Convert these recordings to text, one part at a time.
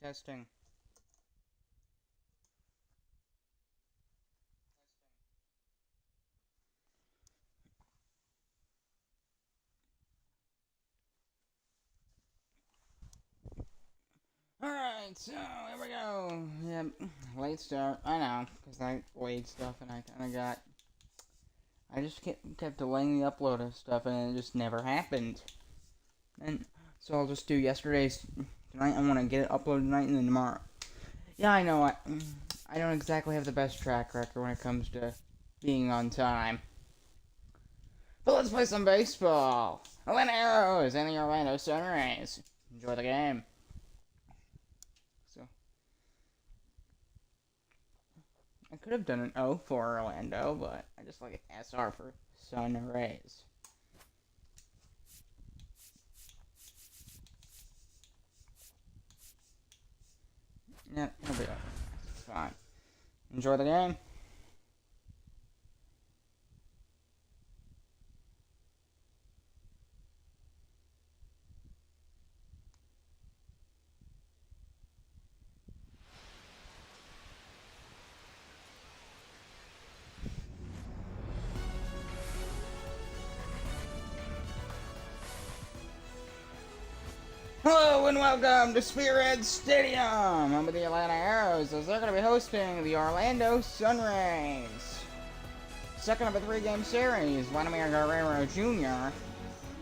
Testing. Alright, so here we go. Yep, late start. I know, because I late stuff and I kind of got. I just kept delaying the upload of stuff and it just never happened. And so I'll just do yesterday's tonight. I want to get it uploaded tonight and then tomorrow. Yeah, I know. I don't exactly have the best track record when it comes to being on time. But let's play some baseball. Atlanta Arrows and the Orlando Sunrays. Enjoy the game. So I could have done an O for Orlando, but I just like an SR for Sunrays. Yeah, it'll be okay. It's fine. Enjoy the game. Hello and welcome to Spirit Stadium. I'm with the Atlanta Arrows as they're going to be hosting the Orlando Sunrays. Second of a three-game series, Vladimir Guerrero Jr.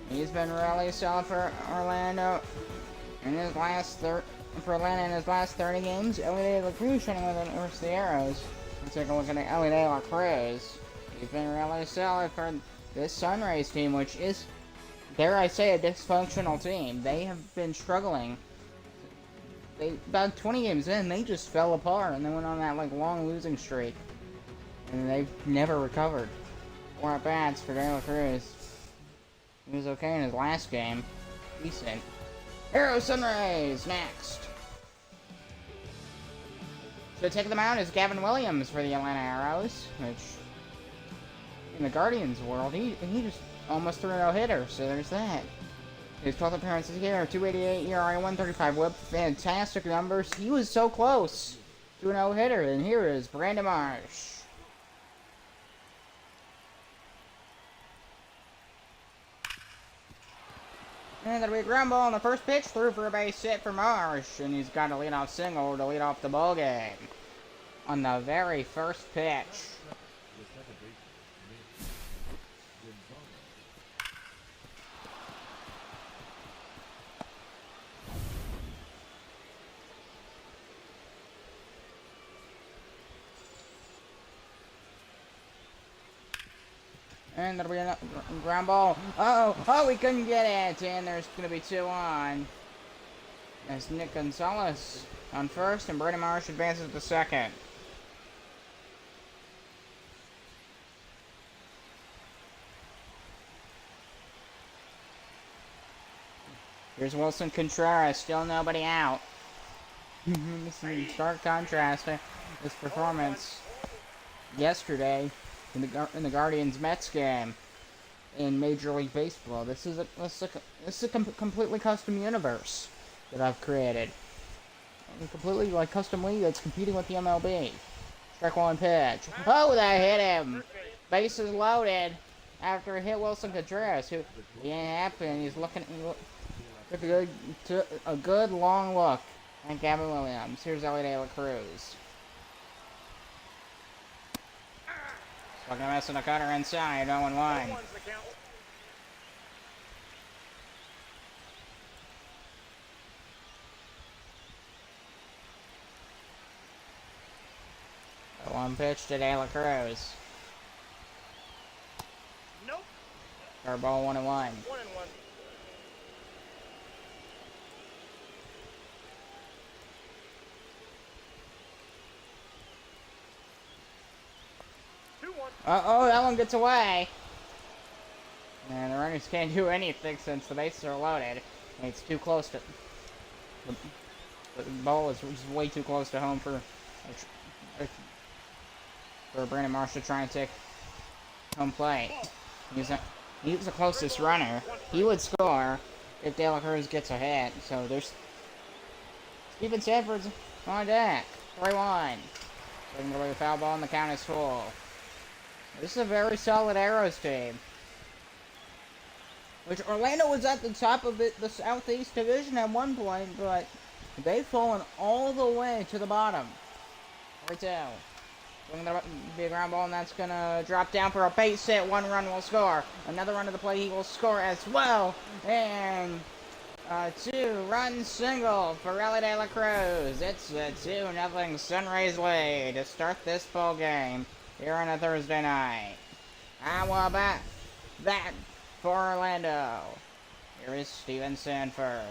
He's been really solid for Orlando in his last 30 games. Ellie De La Cruz shining with it versus the Arrows. Let's take a look at Ellie De La Cruz. He's been really solid for this Sunrays team, which is, dare I say, a dysfunctional team. They have been struggling. About 20 games in, they just fell apart and they went on that long losing streak. And they've never recovered. 4 at-bats for De La Cruz. He was okay in his last game. Decent. Arrow Sunrays next. So taking them out is Gavin Williams for the Atlanta Arrows, which in the Guardians world, he just almost threw a no-hitter, so there's that. His 12th appearances here, 288 ERA, 135 WHIP, fantastic numbers. He was so close to a no-hitter, and here is Brandon Marsh. And that'll be a ground ball on the first pitch, through for a base hit for Marsh, and he's got a leadoff single to lead off the ball game on the very first pitch. And that'll be a ground ball. Oh, we couldn't get it. And there's going to be 2 on. That's Nick Gonzalez on first, and Brandon Marsh advances to second. Here's Wilson Contreras, still nobody out. This is in stark contrast to his performance yesterday in the Guardians Mets game in Major League Baseball. This is a completely custom universe that I've created. A completely custom league that's competing with the MLB. Strike 1 pitch. Oh, that hit him. Bases loaded after it hit Wilson Contreras, who he ain't happy, and he's took a good long look at Gavin Williams. Here's Ellie De La Cruz. Fucking messing the cutter inside, 0-1. One pitch to De La Cruz. Nope. Our ball 1-1. 1-1. Oh, that one gets away. And the runners can't do anything since the bases are loaded. And it's too close to... The ball is just way too close to home for Brandon Marsh to try and take home plate. He's the closest runner. He would score if De La Cruz gets a hit. So there's Steven Sanford's on deck. 3-1. Looking for a foul ball and the count is full. This is a very solid Arrows team. Which Orlando was at the top of the Southeast Division at one point, but they've fallen all the way to the bottom. 3-2. Swinging the big ground ball, and that's going to drop down for a base hit. 1 run will score. Another run to the plate, he will score as well. And a 2-run single for Rally De La Cruz. It's a 2-0 Sunrays lead to start this ball game here on a Thursday night. How about that for Orlando? Here is Steven Sanford.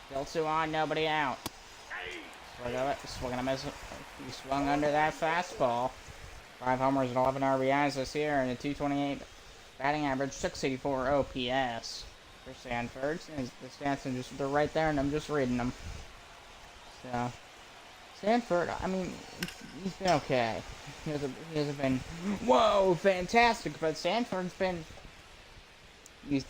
Still 2 on, nobody out. Swing and a miss. He swung under that fastball. 5 homers and 11 RBIs this year, and a 228 batting average, 684 OPS for Sanford. The stats are just, they're right there, and I'm just reading them. So, Sanford, I mean, he's been okay. He hasn't been, whoa, fantastic, but Sanford's been, he's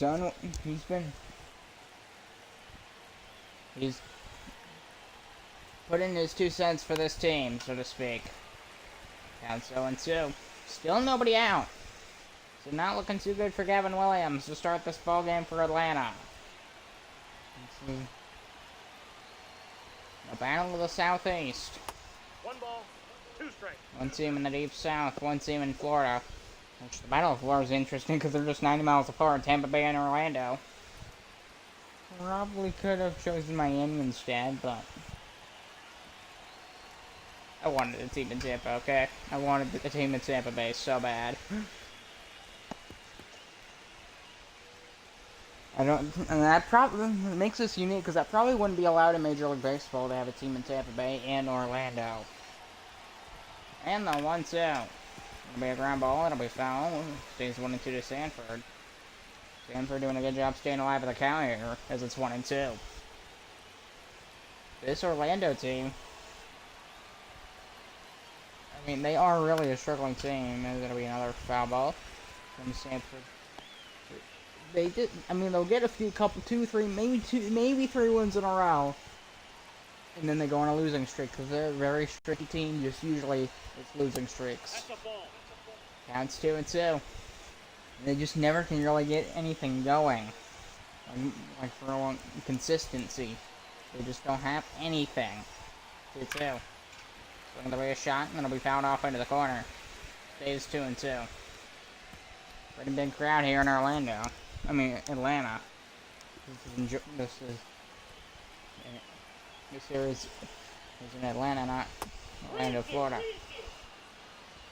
put in his 2 cents for this team, so to speak. Counts 0-2. Still nobody out. So not looking too good for Gavin Williams to start this ball game for Atlanta. Let's see. The battle of the Southeast. 1 ball, 2 strikes. One team in the deep south, one team in Florida. Which the battle of Florida is interesting because they're just 90 miles apart, Tampa Bay and Orlando. Probably could have chosen Miami instead, but I wanted a team in Tampa, okay? I wanted a team in Tampa Bay so bad. And that probably makes us unique, because that probably wouldn't be allowed in Major League Baseball to have a team in Tampa Bay and Orlando. And the 1-2. It'll be a ground ball, it'll be foul. Stays 1-2 to Sanford. Sanford doing a good job staying alive at the count here, as it's 1-2. This Orlando team, I mean, they are really a struggling team. There's going to be another foul ball from Sanford. They did, I mean, they'll get a few, 2, 3, maybe 3 wins in a row. And then they go on a losing streak, because they're a very streaky team, just usually it's losing streaks. Counts 2-2. They just never can really get anything going. Like for a long consistency. They just don't have anything. 2-2. Swing the way a shot, and it'll be fouled off into the corner. Stays 2-2. Pretty big crowd here in Orlando. I mean, Atlanta. This here is in Atlanta, not Orlando, Florida.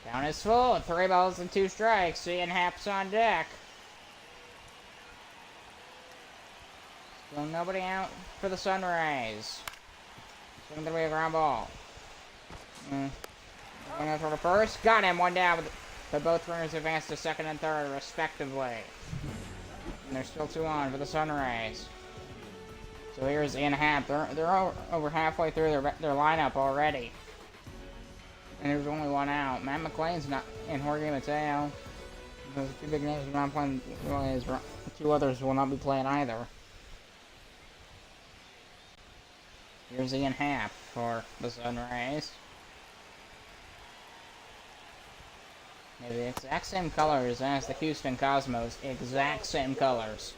Count is full. 3 balls and 2 strikes. Ian Happ's on deck. Still nobody out for the Sunrays. Swing the way a ground ball. Going out for the first. Got him. 1 down. But both runners advanced to 2nd and 3rd, respectively. And there's still 2 on for the Sunrays. So here's Ian Happ. They're over halfway through their lineup already. And there's only 1 out. Matt McLean's not in. Jorge Mateo. Those 2 big names are not playing. Well, 2 others will not be playing either. Here's Ian Happ for the Sunrays. Maybe the exact same colors as the Houston Cosmos. Exact same colors.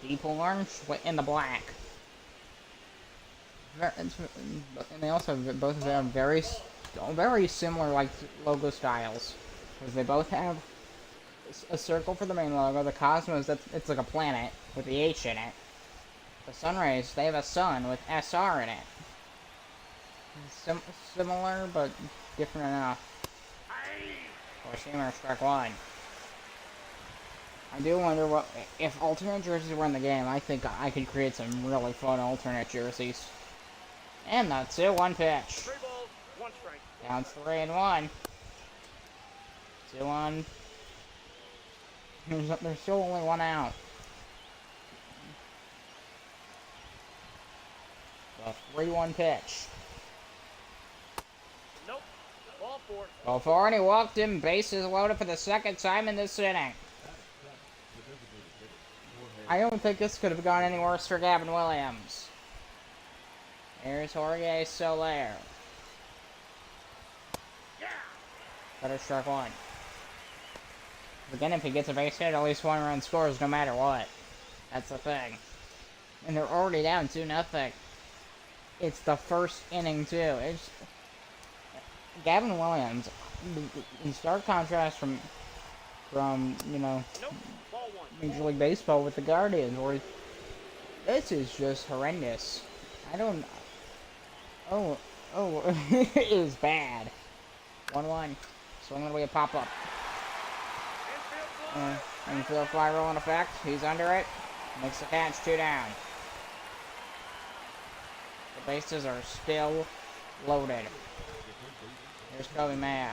Deep orange in the black. And they also both have very similar like logo styles, because they both have a circle for the main logo. The Cosmos, it's like a planet with the H in it. The Sunrays, they have a sun with SR in it. Similar but different enough. Steamer strike 1. I do wonder what if alternate jerseys were in the game. I think I could create some really fun alternate jerseys. And the 2-1 pitch. 3 balls, 1 strike. Counts 3-1. 2-1. There's still only 1 out. The 3-1 pitch. Nope. Ball 4. Ball 4, and he walked him. Bases loaded for the 2nd time in this inning. I don't think this could have gone any worse for Gavin Williams. Here's Jorge Soler. Better strike one. Again, if he gets a base hit, at least one run scores no matter what. That's the thing. And they're already down 2-0. It's the first inning, too. It's Gavin Williams, in stark contrast from you know, Major League Baseball with the Guardians, where this is just horrendous. I don't... Oh, it is bad. 1-1. Swinging away a pop-up. Infield fly roll in effect. He's under it. Makes the catch, 2 down. The bases are still loaded. Here's Kobe Mayo.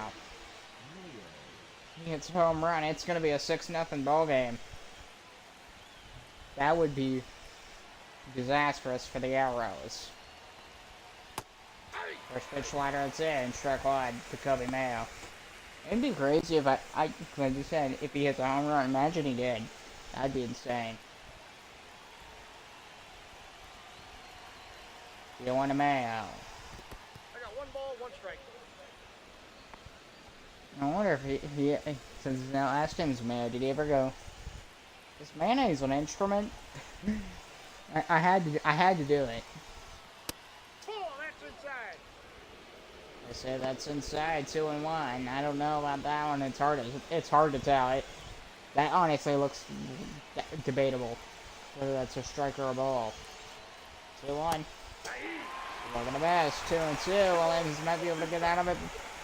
He hits a home run. It's going to be a 6-0 ball game. That would be disastrous for the Arrows. First pitch slider, it's in. Strike one to Kobe Mayo. It'd be crazy if like you said, if he hits a home run. Imagine he did. That'd be insane. You want to Mayo. I got 1 ball, 1 strike. I wonder if he since now last time's Mayo, did he ever go, is mayonnaise an instrument? I had to do it. Oh, that's inside. I say that's inside, 2-1. I don't know about that one. It's hard to tell. That honestly looks debatable, whether that's a strike or a ball. 2-1. Looking the best. 2-2. Williams might be able to get out of it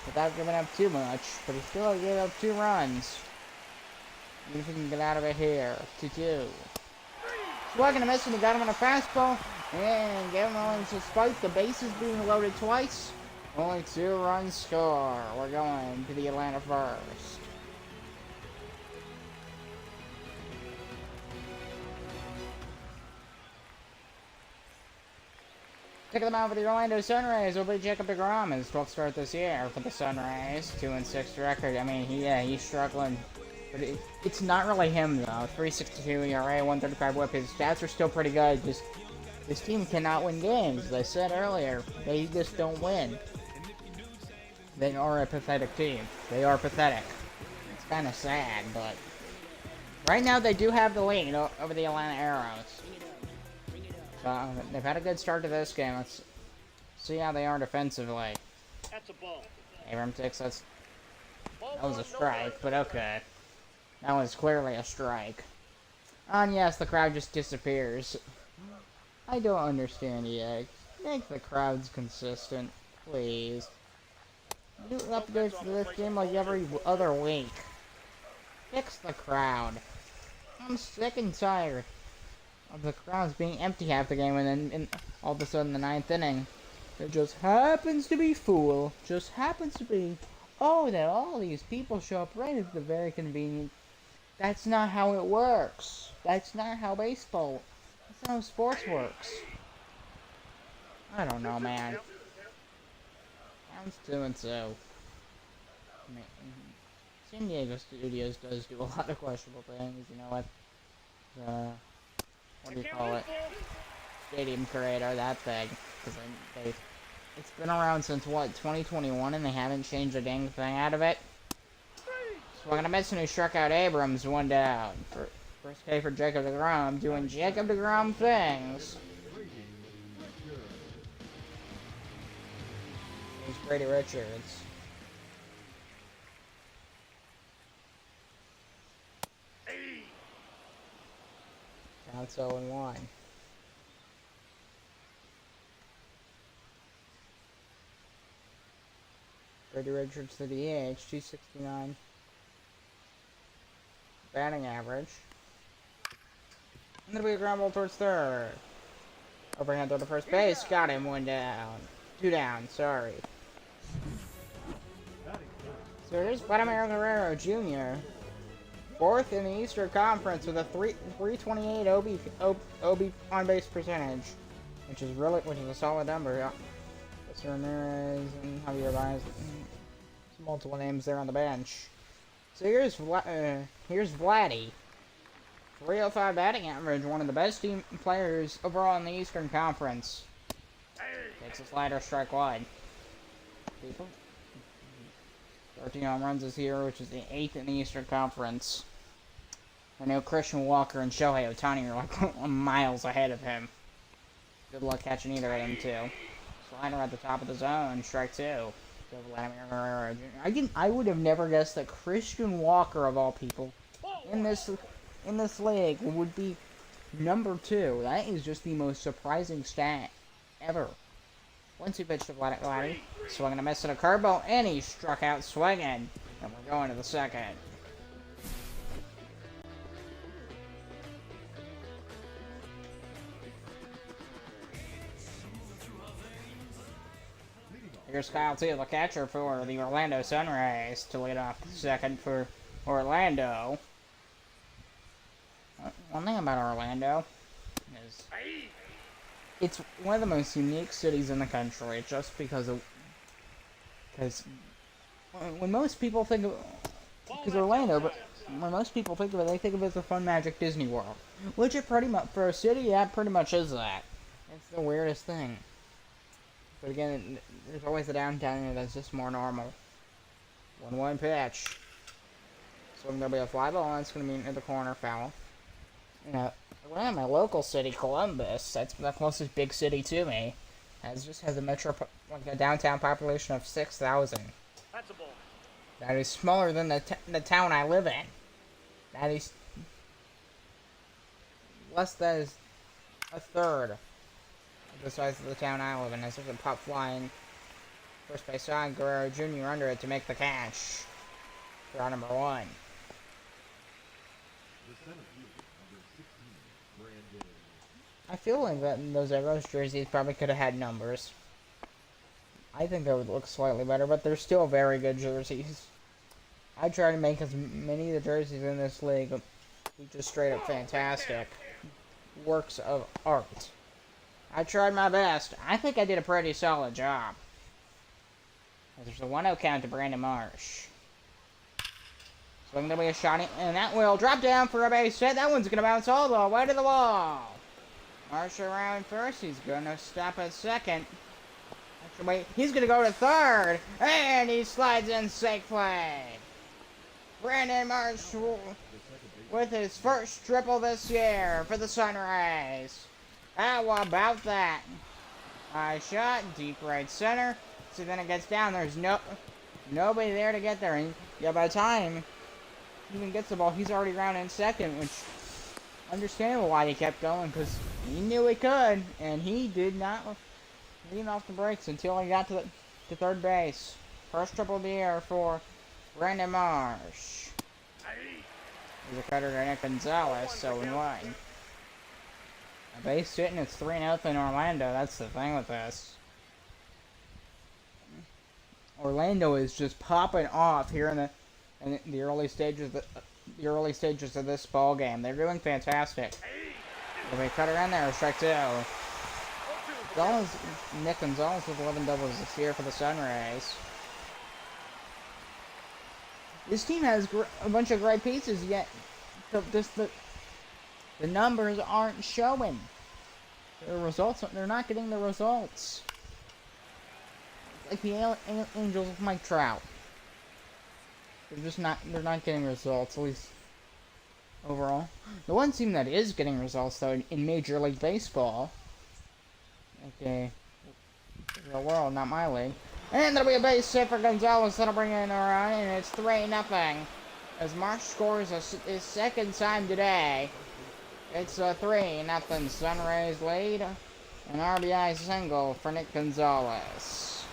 without giving up too much, but he still gave up 2 runs. Even if he can get out of it here. 2-2. Swinging a miss, and he got him on a fastball. And Gavin Williams, despite the bases being loaded twice, only 2 runs score. We're going to the Atlanta first. Taking them out for the Orlando Sunrays will be Jacob deGrom, his 12th start this year for the Sunrays. 2-6 record. I mean, he's struggling. But it's not really him, though. 3.62 ERA, 1.35 WHIP. His stats are still pretty good. Just this team cannot win games. As I said earlier, they just don't win. They are a pathetic team. They are pathetic. It's kind of sad, but right now they do have the lead over the Atlanta Arrows. So they've had a good start to this game. Let's see how they are defensively. That's a ball. Abram takes that was a strike, but okay. That was clearly a strike. And yes, the crowd just disappears. I don't understand yet. Make the crowds consistent, please. Do updates for this game like every other week. Fix the crowd. I'm sick and tired of the crowds being empty half the game, and then all of a sudden the 9th inning, it just happens to be full. Just happens to be. Oh, that all these people show up right at the very convenient. That's not how it works. That's not how baseball. That's not how sports works. I don't know, man. Sounds 2-2. I mean, San Diego Studios does do a lot of questionable things. You know what? What do you call it? Stadium creator, that thing. Because it's been around since what, 2021, and they haven't changed a dang thing out of it. So I'm gonna miss, and who struck out Abrams, 1 down. First K for Jacob deGrom, doing Jacob deGrom things. Here's Brady Richards. Now it's 0-1. Brady Richards to the DH, 269. Batting average. And then we ground ball towards third. Overhand throw to first base. Got him, 1 down. 2 down, sorry. So here's Vladimir Guerrero Jr. 4th in the Eastern Conference with a 328 OB on base percentage, which is a solid number. Sunrays and Javier Baez, multiple names there on the bench. So here's Vladdy. 305 batting average, one of the best team players overall in the Eastern Conference. Takes a slider, strike wide. People. 13 home runs this year, which is the 8th in the Eastern Conference. I know Christian Walker and Shohei Ohtani are like miles ahead of him. Good luck catching either of them, too. Slider at the top of the zone, strike 2. I would have never guessed that Christian Walker, of all people, in this league would be number 2. That is just the most surprising stat ever. Once he pitched to Vladdy, swinging a miss at a curveball, and he struck out swinging. And we're going to the second. Here's Kyle T, the catcher for the Orlando Sunrays, to lead off the second for Orlando. One thing about Orlando is it's one of the most unique cities in the country, just because when most people think of Orlando, but when most people think of it, they think of it as a fun, magic Disney World, which it pretty much, for a city, yeah, it pretty much is that. It's the weirdest thing. But again, there's always the downtown area that's just more normal. 1-1 pitch. So there'll be a fly ball, and it's going to be into the corner, foul. You know, around my local city, Columbus, that's the closest big city to me, has a downtown population of 6,000. That's a ball. That is smaller than the town I live in. That is that is a third of the size of the town I live in. As there's a pop flying first base side, Guerrero Jr. under it to make the catch for out number 1. I feel like that those Arrows jerseys probably could have had numbers. I think they would look slightly better, but they're still very good jerseys. I try to make as many of the jerseys in this league be just straight up fantastic works of art. I tried my best. I think I did a pretty solid job. There's a 1-0 count to Brandon Marsh. Swing, there'll be a shot, and that will drop down for a base hit. That one's going to bounce all the way to the wall. Marsh around first. He's going to stop at second. Wait, he's going to go to third. And he slides in safe play. Brandon Marsh with his first triple this year for the Sunrays. How about that? High shot, deep right center. So then it gets down. There's nobody there to get there. And yeah, by the time he even gets the ball, he's already around in second, which understandable why he kept going, because he knew he could, and he did not lean off the brakes until he got to third base. First triple of the year for Brandon Marsh. He's a cutter to Nick Gonzalez, so we won. A base hit, and it's 3-0 in Orlando. That's the thing with this. Orlando is just popping off here in the early stages of this ball game. They're doing fantastic. If we cut around there, strike 2. Nick Gonzalez with 11 doubles this year for the Sunrays. This team has a bunch of great pieces, yet the numbers aren't showing. They're not getting the results. Like the Angels with Mike Trout. They're not getting results, at least overall. The one team that is getting results, though, in Major League Baseball, okay, the world, not my league, and there'll be a base hit for Gonzalez that'll bring in a run, and it's 3-0, as Marsh scores his second time today. It's a 3-0 Sunrays lead, an RBI single for Nick Gonzalez.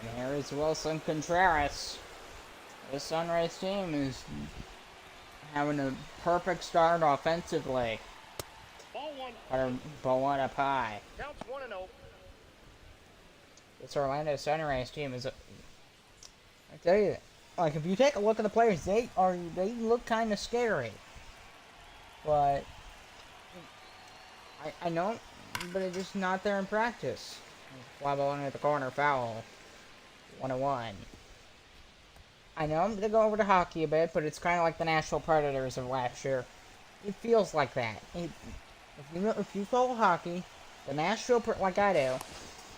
And here is Wilson Contreras. The Sunrays team is having a perfect start offensively. Ball 1 up high. Counts 1-0. This Orlando Sunrays team is I tell you, like, if you take a look at the players, they look kind of scary. But I know, but it's just not there in practice. Fly ball into the corner, foul. 1-1. I know I'm gonna go over to hockey a bit, but it's kind of like the Nashville Predators of last year. It feels like that. If you follow hockey, the Nashville, like I do,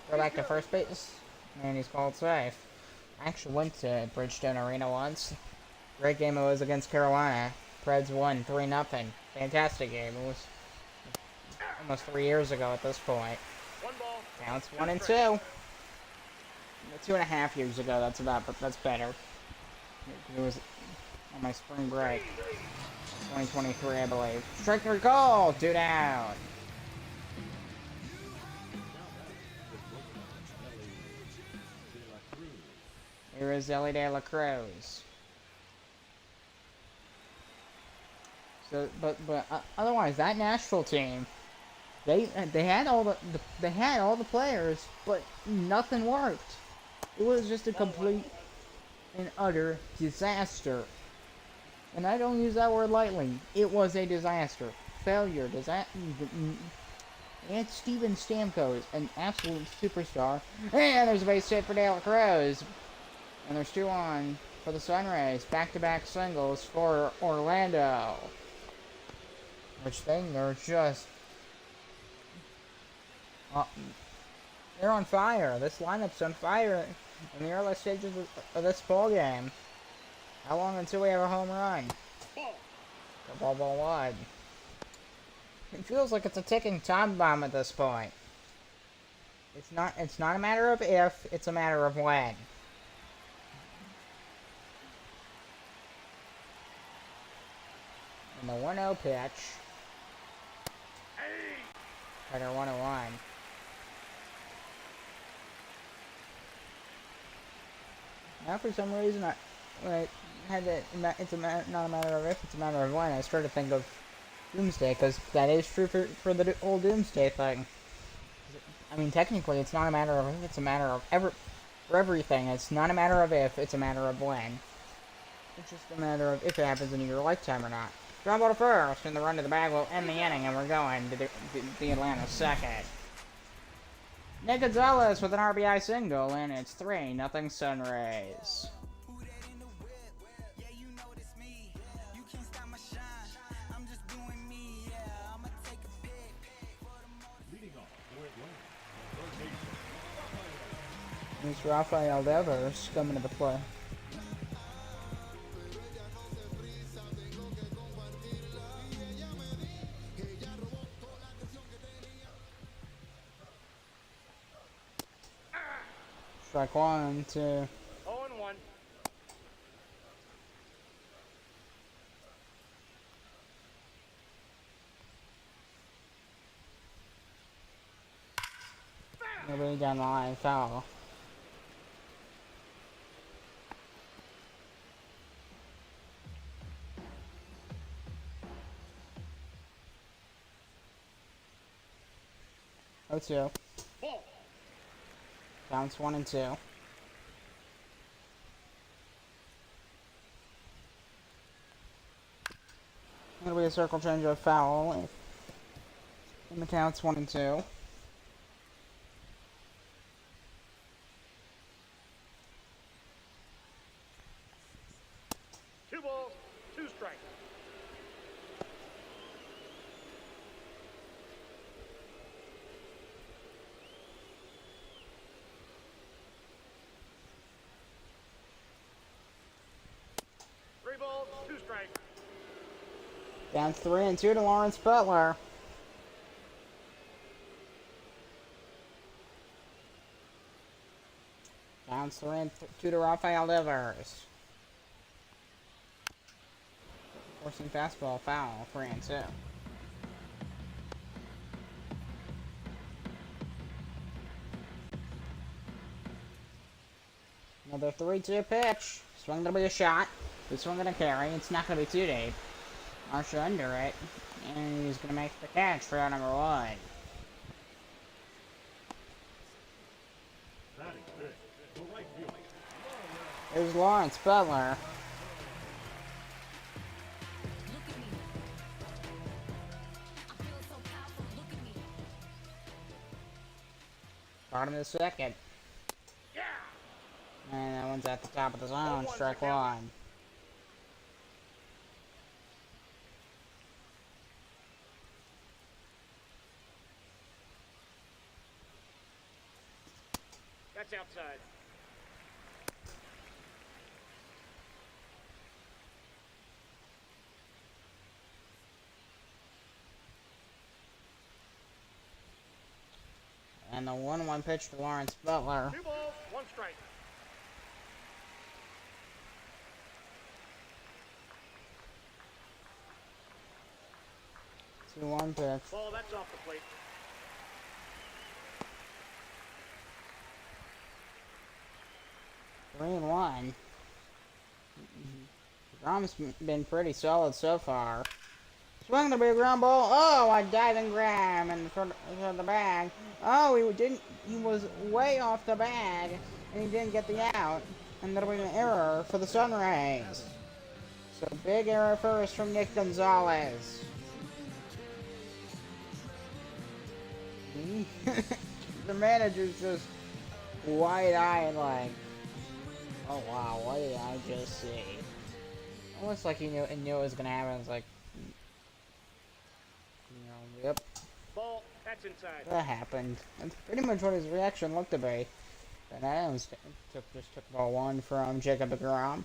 go back to first base, and he's called safe. I actually went to Bridgestone Arena once. Great game it was against Carolina. Preds won 3-0. Fantastic game. It was almost 3 years ago at this point. One ball. Now it's 1-2. 2.5 years ago. That's better. It was on my spring break. 2023, I believe. Strike three call! 2 down. Here is Ellie De La Cruz. So, but otherwise, that Nashville team, they had all the players, but nothing worked. It was just a complete and utter disaster. And I don't use that word lightly. It was a disaster. Failure. And Steven Stamkos, an absolute superstar. And there's a base hit for De La Cruz. And there's 2 on for the Sunrays. Back-to-back singles for Orlando. Which they're just... they're on fire. This lineup's on fire in the early stages of this ball game. How long until we have a home run? Ball wide. It feels like it's a ticking time bomb at this point. It's not a matter of if, it's a matter of when. And the 1-0 pitch. Cutter 101. Now for some reason it's not a matter of if, it's a matter of when. I started to think of Doomsday, because that is true for the old Doomsday thing. I mean, technically, it's not a matter of if, it's a matter of for everything. It's not a matter of if, it's a matter of when. It's just a matter of if it happens in your lifetime or not. Ground ball to first, and the run to the bag will end the inning, and we're going to the Atlanta second. Nick Gonzalez with an RBI single, and it's 3-0 Sunrays. It's Rafael Devers coming to the play. Strike 1, 2. 0-1. Nobody down the line, foul. Oh, 2. Ball. Counts 1 and 2. It'll be a circle change of foul. And the counts 1 and 2. Two balls, 2 strikes. Three balls, 2 strikes. Down 3 and 2 to Lawrence Butler. Down 3 and 2 to Rafael Devers. Forcing fastball foul, 3 and 2. Another 3-2 pitch. Swing gonna be a shot. This one gonna carry. It's not gonna be too deep. Marsha under it. And he's gonna make the catch for out number 1. There's Lawrence Butler. Bottom of the second. Yeah. And that one's at the top of the zone. 0-1 Strike second. one. That's outside. And the 1-1 pitch to Lawrence Butler. 2 balls, 1 strike. Two 1 pitch. Ball, that's off the plate. 3-1. Grom's been pretty solid so far. Swung the big ground ball. Oh, a diving grab in front of the bag. Oh, he didn't. He was way off the bag, and he didn't get the out. And that'll be an error for the Sunrays. So big error first from Nick Gonzalez. The manager's just wide-eyed, like, oh wow, what did I just see? Almost like he knew it was gonna happen. It's like, yep, Ball, that's inside. that happened. That's pretty much what his reaction looked to be. And Adams just took ball 1 from Jacob DeGrom.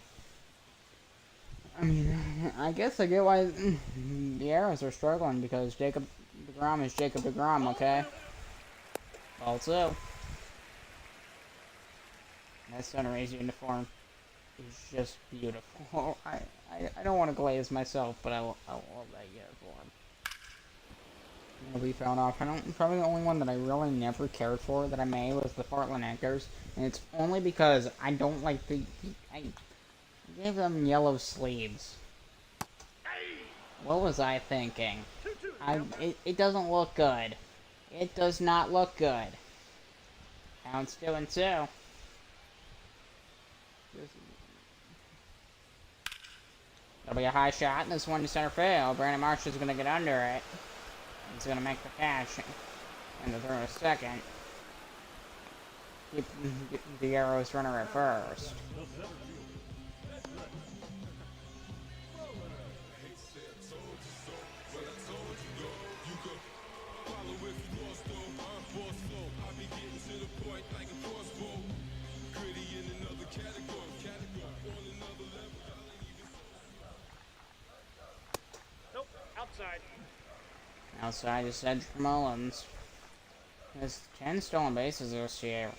I mean, I guess I get why the Arrows are struggling, because Jacob DeGrom is Jacob DeGrom, okay? Ball 2. That Sunrays uniform is just beautiful. I don't want to glaze myself, but I love that uniform. It'll be found off. Probably the only one that I really never cared for that I made was the Portland Anchors, and it's only because I don't like I gave them yellow sleeves. What was I thinking? It doesn't look good. It does not look good. Counts 2-2. That'll be a high shot, and this one to center field. Brandon Marsh is going to get under it. He's going to make the catch and the throw a second. Keep the Arrows runner at first. Nope, outside. Outside is Cedric Mullins. He has 10 stolen bases this year.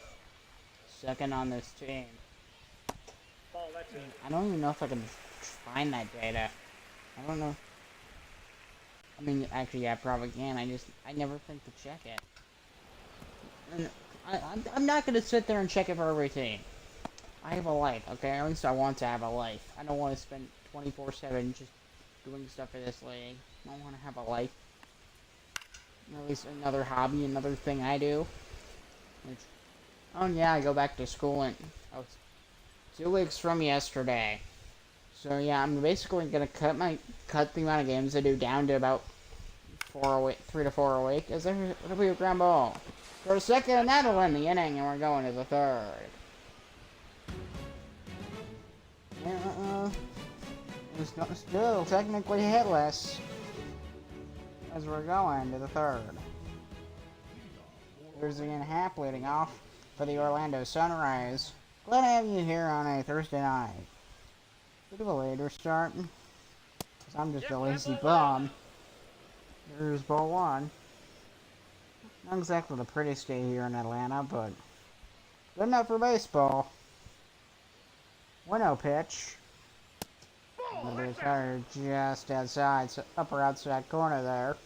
Second on this team. Ball, that's in. I don't even know if I can find that data. I don't know. I mean, actually, yeah, I probably can. I never think to check it. And I'm not going to sit there and check it for every team. I have a life, okay? At least I want to have a life. I don't want to spend 24/7 just doing stuff for this league. I don't want to have a life. At least another hobby, another thing I do. Which, oh yeah, I go back to school in 2 weeks from yesterday. So yeah, I'm basically gonna cut the amount of games I do down to about 4 a week, 3 to 4 a week. It'll be a ground ball. For a second, and that'll end the inning, and we're going to the third. Yeah, it's still technically hitless as we're going to the third. Here's Ian Happ leading off for the Orlando Sunrays. Glad to have you here on a Thursday night. Bit of a later start, because I'm just a lazy bum. Here's ball 1. Not exactly the prettiest day here in Atlanta, but good enough for baseball. 1-0 pitch. And the tire just outside, so upper outside corner there.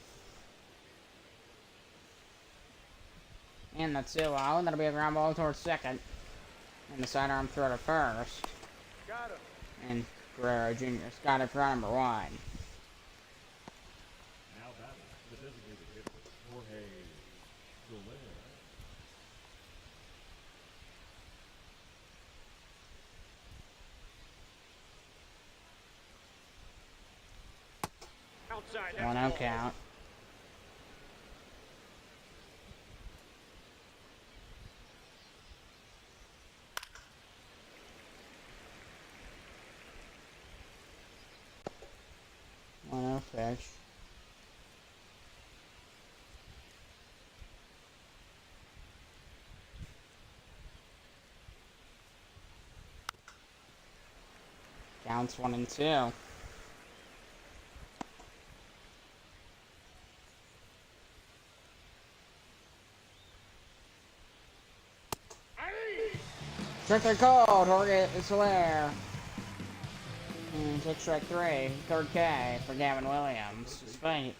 And that's 2-0, and that'll be a ground ball towards second. And the sidearm throw to first. Got him. And Guerrero Jr.'s got it for number 1. Now batting, the designated hitter, Jorge Soler. Outside. 1-0 count. pitch. Counts 1-2. Strike 3 called. Jorge Soler. And take strike 3. Third K for Gavin Williams. Despite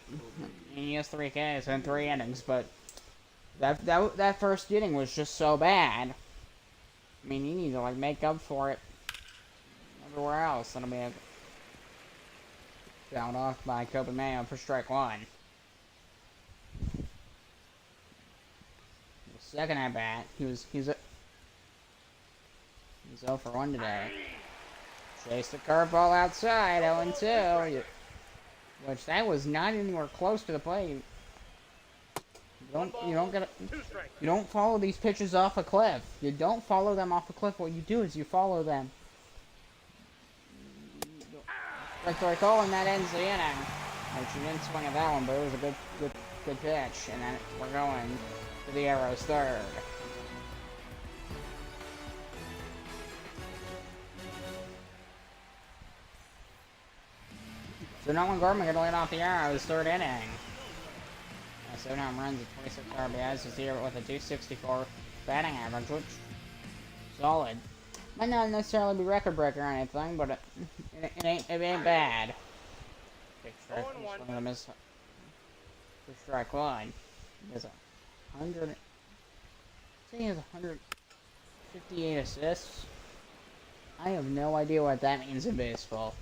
he has 3 Ks in 3 innings, but that first inning was just so bad. I mean, you need to like make up for it everywhere else. That'll be down off by Copen Mayo for strike 1. Second at bat, he's 0 for 1 today. Chased the curveball outside, 0-2. Which that was not anywhere close to the plate. You don't follow these pitches off a cliff. You don't follow them off a cliff. What you do is you follow them. Strike call, and that ends the inning. Which you didn't swing at that one, but it was a good pitch. And then we're going to the Arrows' third. So Nolan Gorman going to lead off the Arrows' third inning. 7 home runs and 26 RBIs is here with a 264 batting average, which solid. Might not necessarily be record breaker or anything, but it ain't bad. Big strike. Just gonna miss for strike 1. He has 100. He has 158 assists. I have no idea what that means in baseball.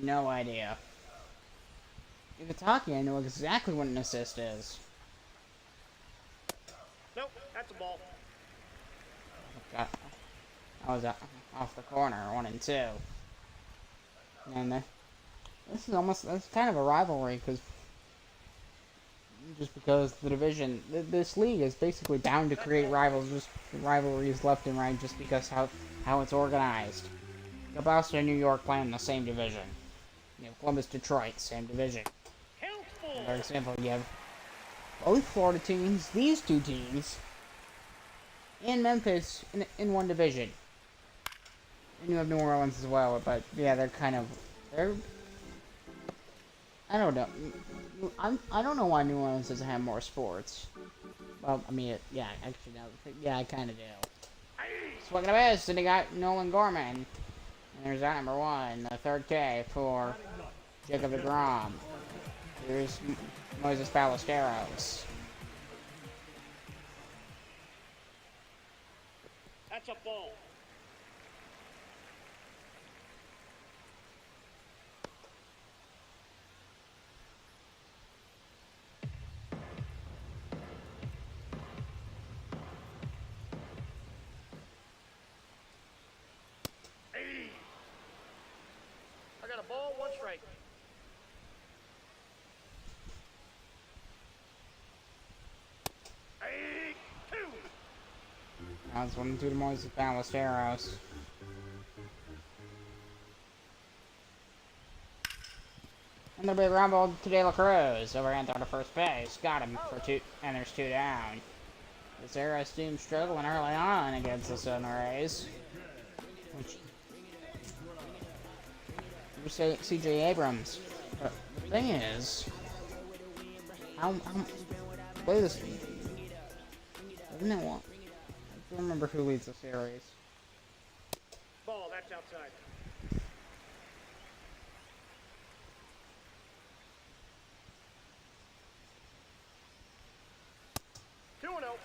No idea. If it's hockey, I know exactly what an assist is. Nope, that's a ball. I was off the corner, 1-2. And this is almost, that's kind of a rivalry, because the division, this league is basically bound to create rivalries left and right just because how it's organized. Boston and New York play in the same division. You know, Columbus, Detroit, same division. For example, you have both Florida teams, these two teams, and Memphis in one division. And you have New Orleans as well, but yeah, they're I don't know. I don't know why New Orleans doesn't have more sports. Well, I mean, yeah, actually, no, yeah, I kind of do. Swing and a miss, and he got Nolan Gorman. And there's out number 1, the third K for Jacob deGrom. Here's Moises Ballesteros. That's a ball. Hey. I got a ball, 1 strike. That's 1-2 to Moises Ballesteros. And the big ground ball to De La Cruz. Overhand throw to first base. Got him for 2, and there's 2 down. This Arrows team struggling early on against the Sunrays. Which you say C.J. Abrams. But the thing is, how play this. Isn't it one? I don't remember who leads the series. Ball, that's outside.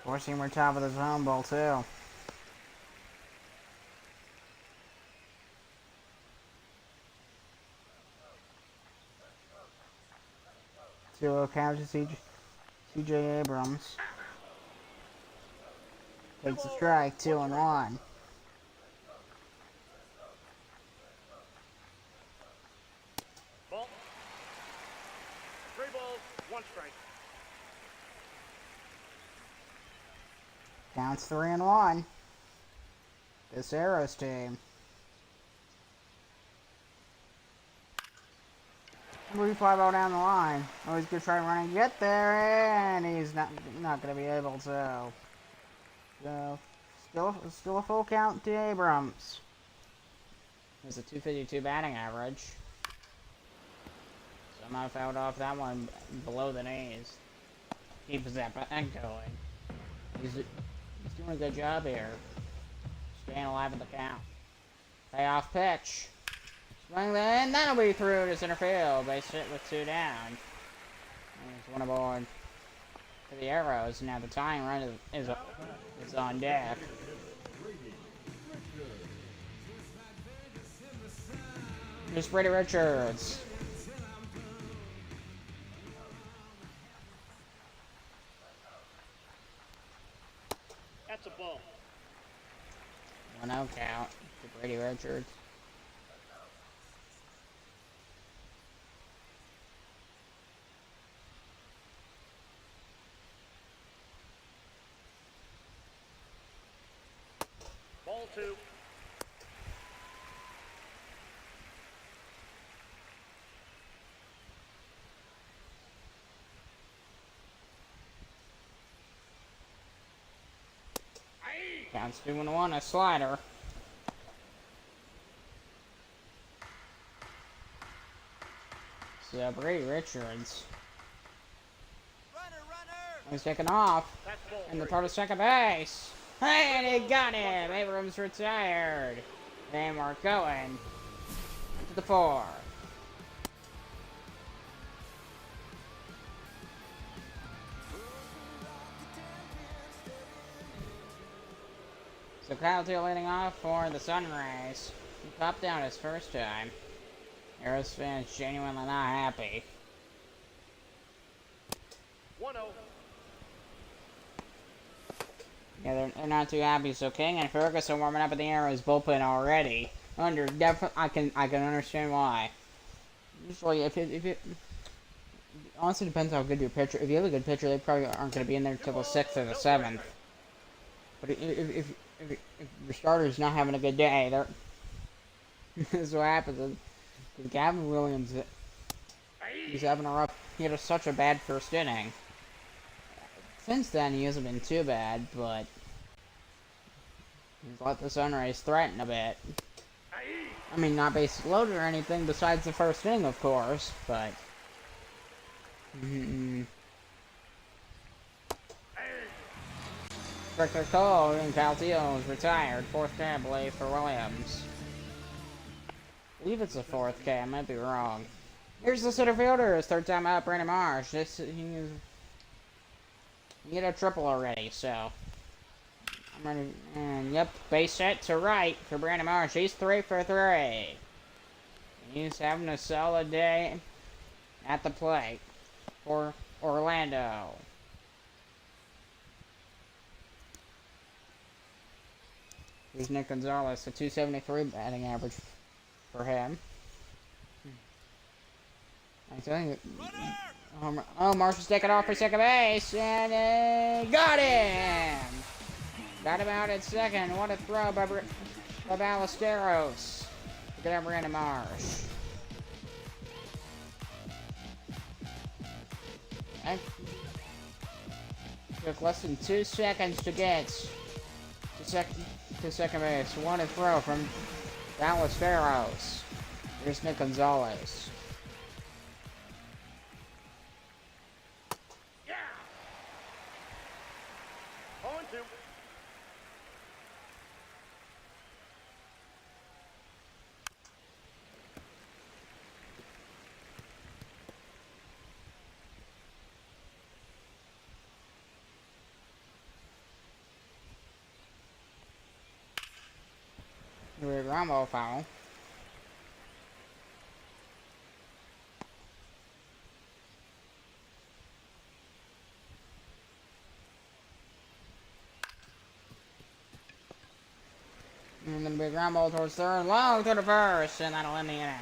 Forcing we're top of the zone ball too. Zero count to C.J. Abrams. Takes a strike, 2-1. Ball. 3 balls, 1 strike. Counts 3-1. This Arrows team. We fly ball down the line. Oh, he's gonna try to run and get there, and he's not gonna be able to. So, still a full count to Abrams. There's a 252 batting average. Somehow fouled off that one below the knees. Keeps that back going. He's doing a good job here. Staying alive in the count. Payoff pitch. Swing then, that'll be through to center field. Base hit with 2 down. There's one aboard for the Arrows. Now the tying run is on deck. Here's Brady Richards. That's a ball. 1-0 count to Brady Richards. Ball 2. Counts 2-1, a slider. So Brady Richards. He's taken off. And the throw to second base. And he got him. Abrams retired. And we're going to the 4th. So Kyle Teal leading off for the Sunrays. He popped out his first time. Arrows fans genuinely not happy. 1-0. Yeah, they're not too happy. So King and Ferguson are warming up at the Arrows bullpen already. I can understand why. Usually, if it honestly depends how good your pitcher. If you have a good pitcher, they probably aren't going to be in there until the 6th or the 7th. But if your starter's not having a good day, they're this is what happens. Gavin Williams, he's having a rough. He had such a bad first inning. Since then, he hasn't been too bad, but he's let the Sunrays threaten a bit. I mean, not base loaded or anything besides the first inning, of course, but. Stricter call, and Caltillo is retired. 4th K, I believe, for Williams. I believe it's a 4th K, I might be wrong. Here's the center fielder, his 3rd time out, Brandon Marsh. He had a triple already, so. I'm ready. And yep, base hit to right for Brandon Marsh. He's 3 for 3. He's having a solid day at the plate for Orlando. Here's Nick Gonzalez, a 273 batting average for him. I think. Oh, Marshall's taking off for second base, and got him! Got him out at second. What a throw by Ballesteros. Look at that, Brandon Marsh. That took less than 2 seconds to get to second base. What a throw from Ballesteros. Here's Nick Gonzalez. Weird ground ball foul. And then a big ground ball towards third, long to the first, and that'll end the inning.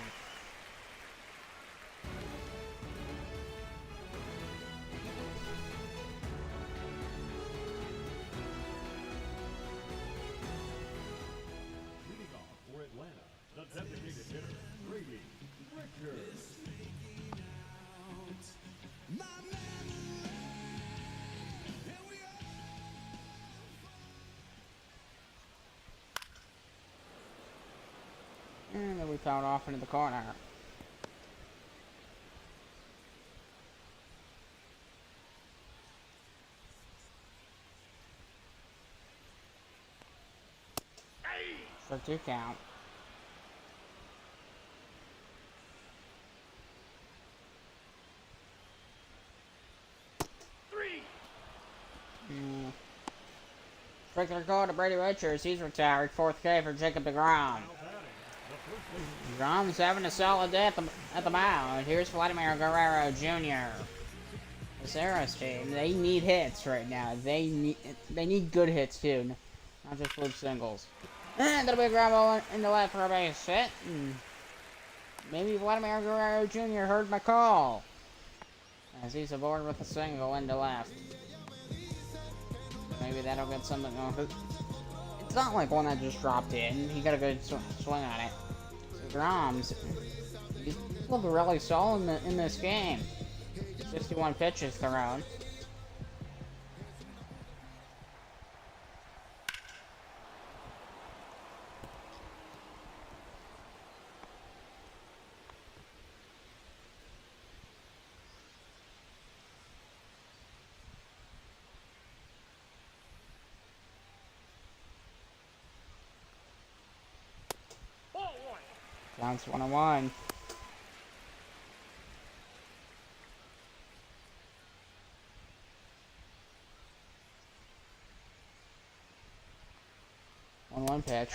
Leading off for Atlanta, the designated hitter, Brady Richards. fouled off into the corner. For 2 count. Strike the call to Brady Richards. He's retired. 4th K for Jacob DeGrom. DeGrom's having a solid day at the mound. Here's Vladimir Guerrero Jr. This Aros team, they need hits right now. They need good hits too, not just flip singles. And that'll be a ground ball into left for a base hit. Maybe Vladimir Guerrero Jr. heard my call, as he's aboard with a single into left. Maybe that'll get something going. It's not like one that just dropped in. He got a good swing on it. So Drums, he's looked really solid in this game. 61 pitches thrown. Counts 1-1. One pitch.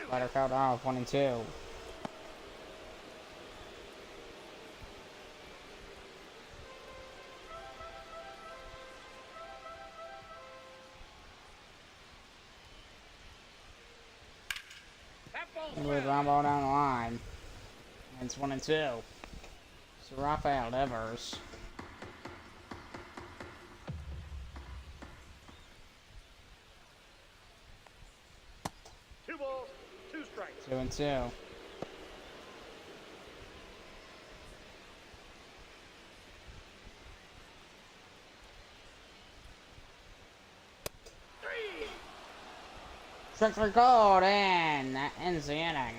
Slider fouled off. 1-2. With ground ball down the line. And it's 1-2. So Rafael Devers. Two balls, 2 strikes. 2-2. Strike 3 called, and that ends the inning.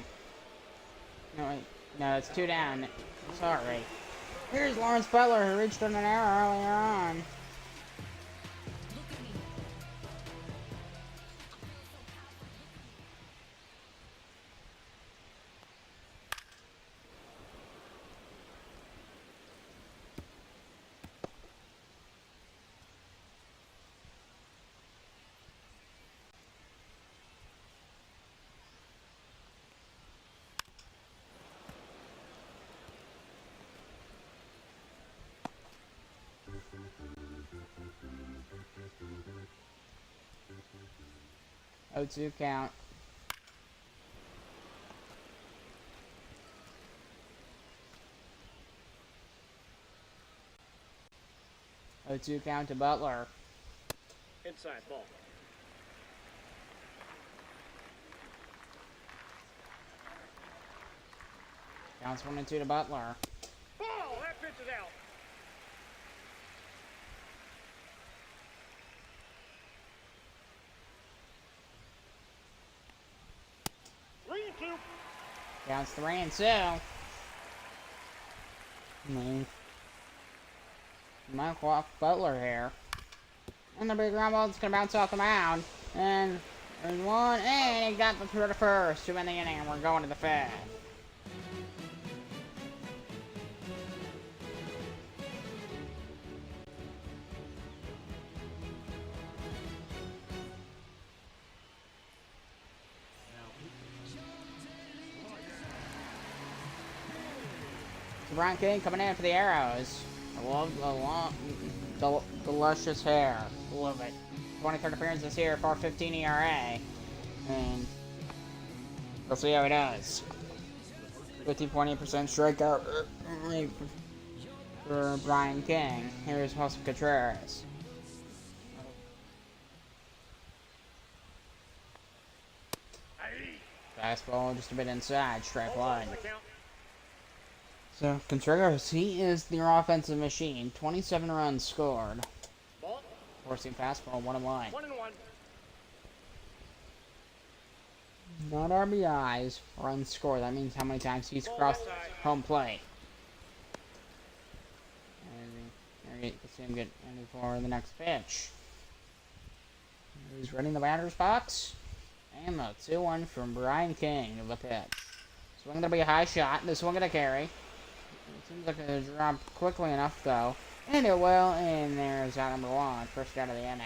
No, wait. No, it's 2 down. Sorry. Here's Lawrence Butler, who reached on an error earlier on. Oh, 2 count. Oh, 2 count to Butler. Inside ball. Counts 1-2 to Butler. Ball! That pitch is out. Counts 3-2. Might walk Butler here. And the big ground ball is going to bounce off the mound. And there's one, and he got the through to first to end the inning, and we're going to the 5th. Brian King coming in for the Arrows. I love the luscious hair. Love it. 23rd appearance this year, 4.15 ERA. And we'll see how he does. 15.8% strikeout rate for Brian King. Here's Jose Contreras. Fastball just a bit inside, strike 1. So, Contreras, he is their offensive machine. 27 runs scored. Ball. Forcing fastball, 1-1. 1-1. Not RBIs, runs scored. That means how many times he's crossed home plate. There you can see him get ready for the next pitch. He's ready in the batter's box. And the 2-1 from Brian King of the pitch. This one gonna be a high shot. This one gonna carry. It seems like it'll drop quickly enough though. And it will. And there's out number 1. First out of the inning.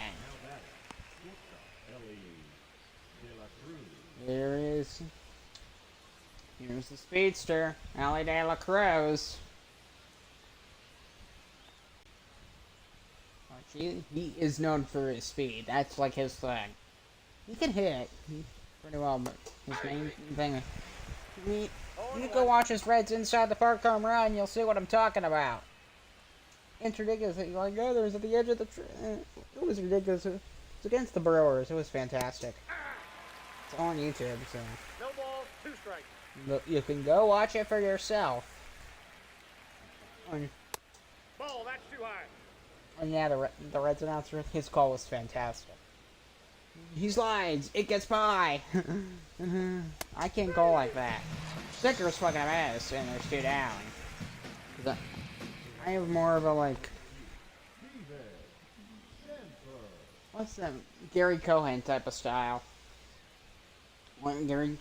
There is. Here's the speedster, Ellie De La Cruz. He is known for his speed. That's like his thing. He can hit pretty well, but his main thing. You go watch his Reds Inside the Park home run, you'll see what I'm talking about. It's ridiculous. Like, oh, there was at the edge of the. It was ridiculous. It's against the Brewers. It was fantastic. It's on YouTube, so. No balls, 2 strikes. You can go watch it for yourself. Ball, that's too high. And yeah, the Reds announcer, his call was fantastic. He slides, it gets by. I can't call like that. Sticker's fucking a miss, and there's 2 down. I have more of a like. What's that? Gary Cohen type of style. When Gary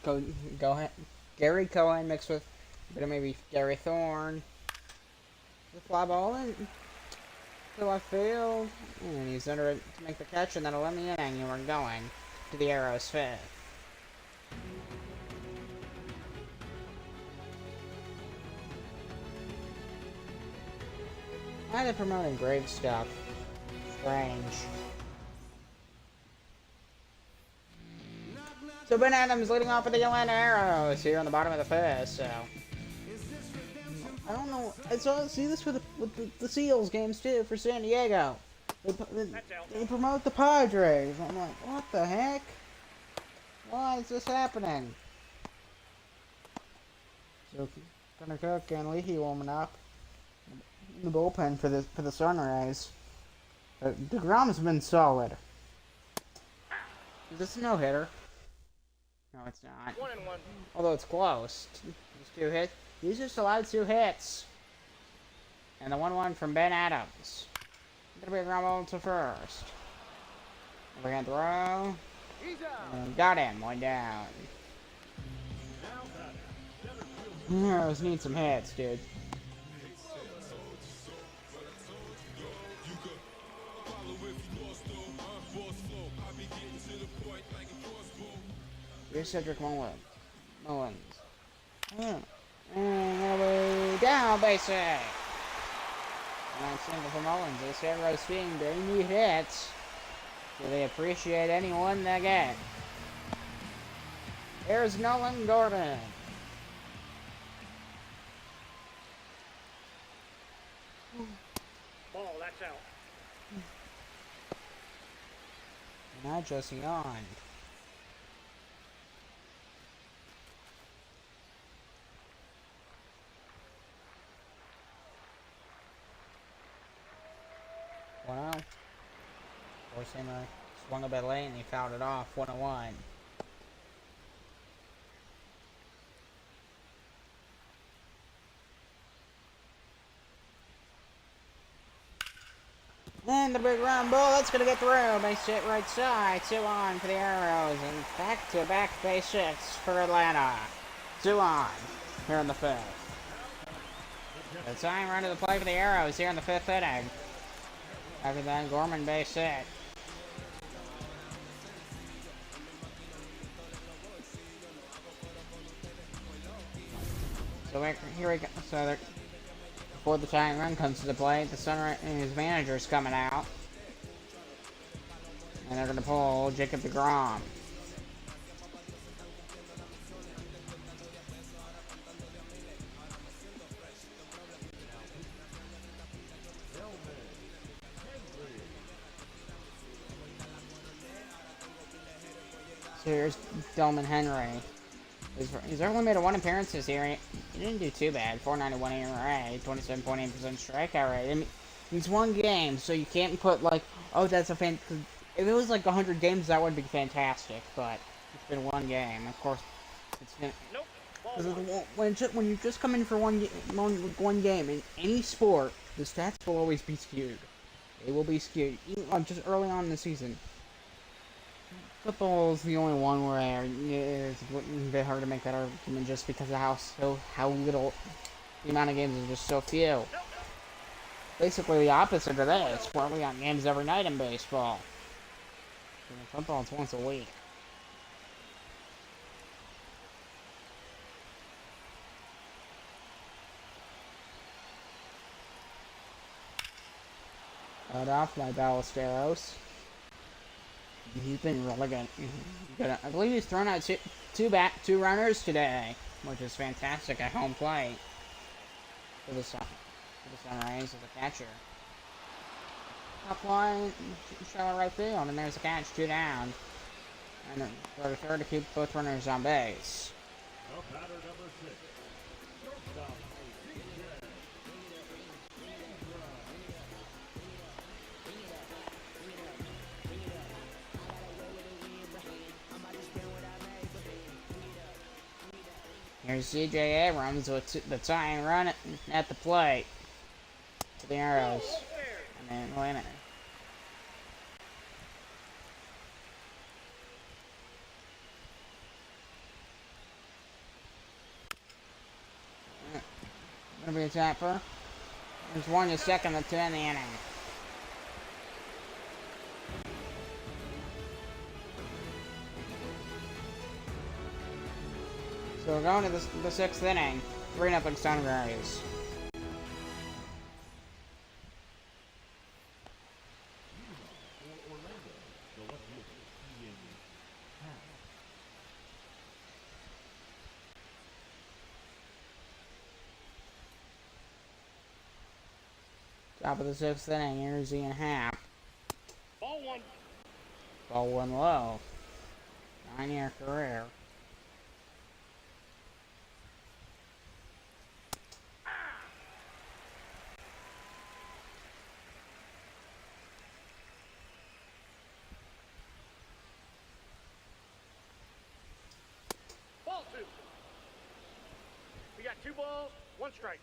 Cohen mixed with a bit of maybe Gary Thorne. The fly ball in to left field, and he's under it to make the catch, and that'll end the inning. And we're going to the Arrows' 5th. Why are they promoting grave stuff? Strange. So Ben Adams leading off with the Atlanta Arrows here on the bottom of the 5th, so. I don't know. I saw see this with the Seals games too for San Diego. They promote the Padres. I'm like, what the heck? Why is this happening? So gonna cook and Leahy warming up in the bullpen for the Sunrays. DeGrom's been solid. Is this a no hitter? No, it's not. 1-1. Although it's close. Just 2 hits. He's just allowed 2 hits. And the 1-1 from Ben Adams. Gonna be a ground ball to first. We're gonna throw. And got him. 1 down. Heroes need some hits, dude. Here's Cedric Mullins. And that'll be down, base hit. And single for Mullins. This Arrows team, they need hits. So they appreciate anyone they get. There's Nolan Gordon. Ball, that's out. And I just yawned. Wow. Four-seamer swung a bit late and he fouled it off. 1-1. And the big round ball, that's going to get through. Base hit right side. 2-on for the Arrows. And back-to-back base hits for Atlanta. 2-on here in the 5th. The time run to the play for the Arrows here in the 5th inning. After that, Gorman base hit. So here we go. So before the tying run comes to the plate, the Sunrays and his manager's coming out, and they're going to pull Jacob deGrom. So here's Delman Henry. He's only made 1 appearance this year. He didn't do too bad. 491 ERA, 27.8% strikeout rate. I mean, he's 1 game, so you can't put like, oh, that's a fan. If it was like 100 games, that would be fantastic. But It's been one game. Of course, it's been... Nope. Ball Because one. when you just come in for one game in any sport, the stats will always be skewed. They will be skewed, even just early on in the season. Football is the only one where it's a bit hard to make that argument just because of how little the amount of games is just so few. Basically the opposite of this, where we got games every night in baseball. In football, it's once a week. Cut off by Ballesteros. He's been really good. I believe he's thrown out two runners today, which is fantastic at home plate for the Sunrays as a catcher. Top line, shallow right field, and there's a catch, 2 down. And for the third to keep both runners on base. The batter number 6. Shortstop, DJ. Here's C.J. Abrams with the tying run at the plate to the Arrows. And then winner. Gonna be a tapper. There's 1-2 to end the inning. So we're going to the 6th inning. 3-0 Sunrays. Top of the 6th inning, here's Ian Happ. Ball one. Ball 1 low. 9-year career. Ball 2. We got 2 balls, 1 strike.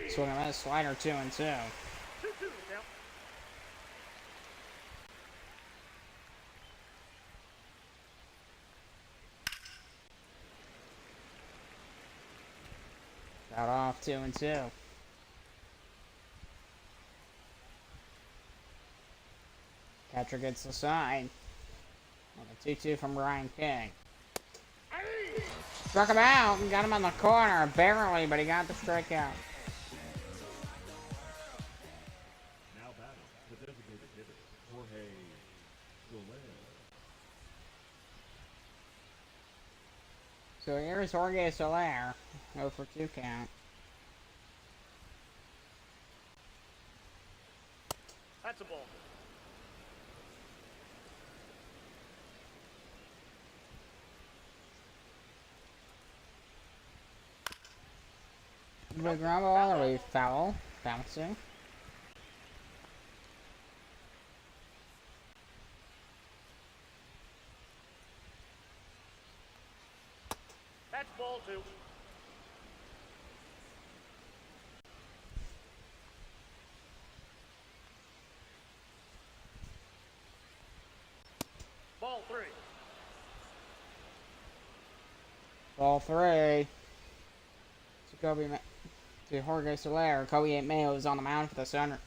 Swing and miss, slider 2-2. 2-2 now. Got off 2-2. Catcher gets the sign. And a 2-2 from Brian King. Struck him out and got him on the corner, barely, but he got the strikeout. Now batting, the designated hitter, Jorge Soler. So here's Jorge Soler. 0 for 2 count. That's a ball. Big ground ball, or we foul. Bouncing. That's ball 2. Ball 3. Ball 3. To Jorge Soler. Kobe Mayo is on the mound for the Sunrays.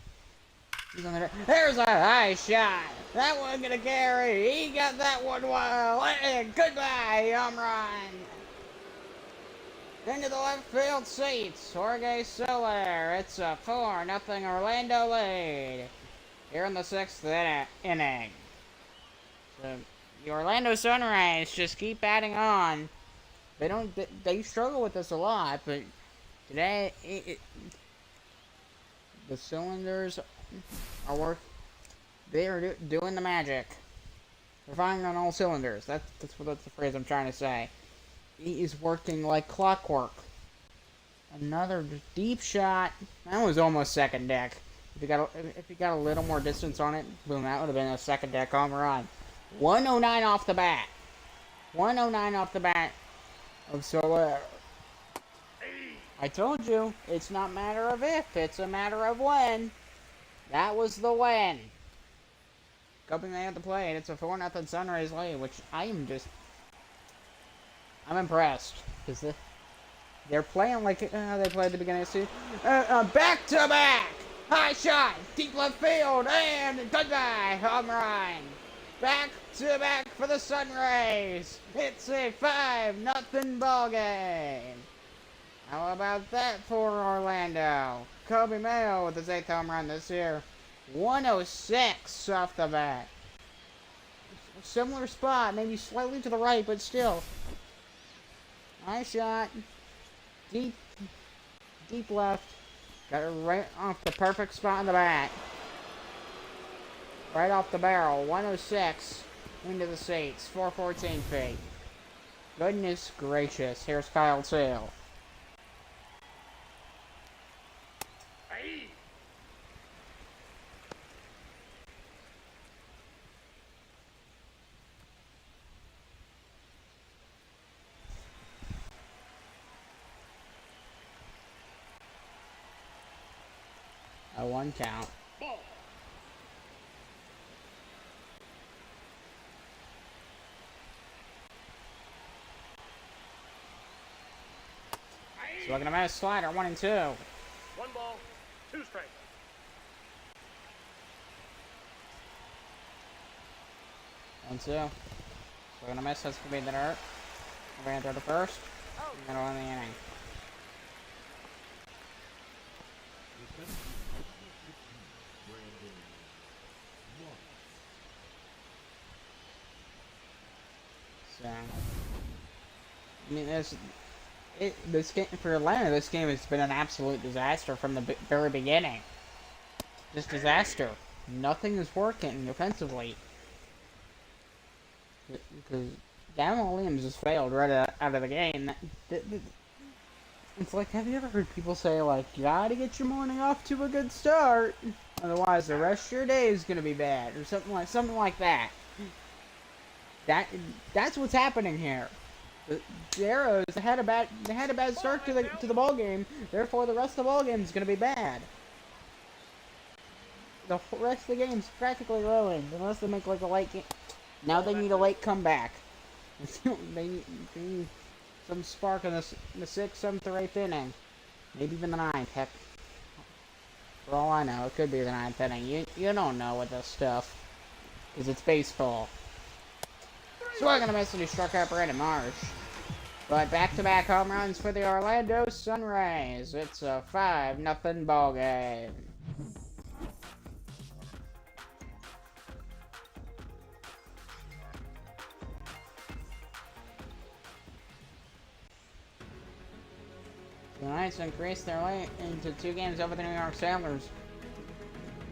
There's a high shot. That one gonna carry. He got that one well. And goodbye, home run. Into the left field seats. Jorge Soler. It's a 4-0 Orlando lead. Here in the 6th inning. So the Orlando Sunrays just keep adding on. They struggle with this a lot, but today the cylinders are they are doing the magic. They're firing on all cylinders. That's the phrase I'm trying to say. He is working like clockwork. Another deep shot. That was almost second deck. if you got a little more distance on it, boom, that would have been a second deck home run. 109 off the bat. 109 off the bat of Soler. I told you, it's not a matter of if, it's a matter of when. That was the win. Coping they have to play, and it's a 4-0 Sunrays lead, which I'm impressed. Because they're playing like they played at the beginning of the season. Back to back! High shot! Deep left field! And goodbye! Home run! Back to back for the Sunrays! It's a 5-0 ball game! How about that for Orlando? Kobe Mayo with his 8th home run this year. 106 off the bat. Similar spot, maybe slightly to the right, but still. Nice shot. Deep left. Got it right off the perfect spot in the bat. Right off the barrel. 106 into the seats. 414 feet. Goodness gracious. Here's Kyle Sale. A 1 count. Ball. So we're gonna miss slider 1 and 2. 1 ball, 2 strikes. 1-2. So we're gonna miss. That's gonna be the dirt. We're gonna enter the first. Middle of the inning. So, I mean, this game for Atlanta. This game has been an absolute disaster from the very beginning. Just disaster. Nothing is working offensively. Because Gavin Williams has failed right out of the game. It's like, have you ever heard people say, like, you gotta get your morning off to a good start, otherwise the rest of your day is gonna be bad, or something like that. That's what's happening here. The Arrows had a bad start to the ball game. Therefore, the rest of the ball game is gonna be bad. The rest of the game's practically ruined unless they make like a late game. Now they need a late comeback. they need some spark in the 6th, 7th, or 8th inning. Maybe even the 9th. Heck, for all I know, it could be the 9th inning. You don't know with this stuff, because it's baseball. So I'm gonna miss it. He struck out Brandon Marsh. But back-to-back home runs for the Orlando Sunrays. It's a 5-0 ball game. The Knights increased their lead into 2 games over the New York Sailors,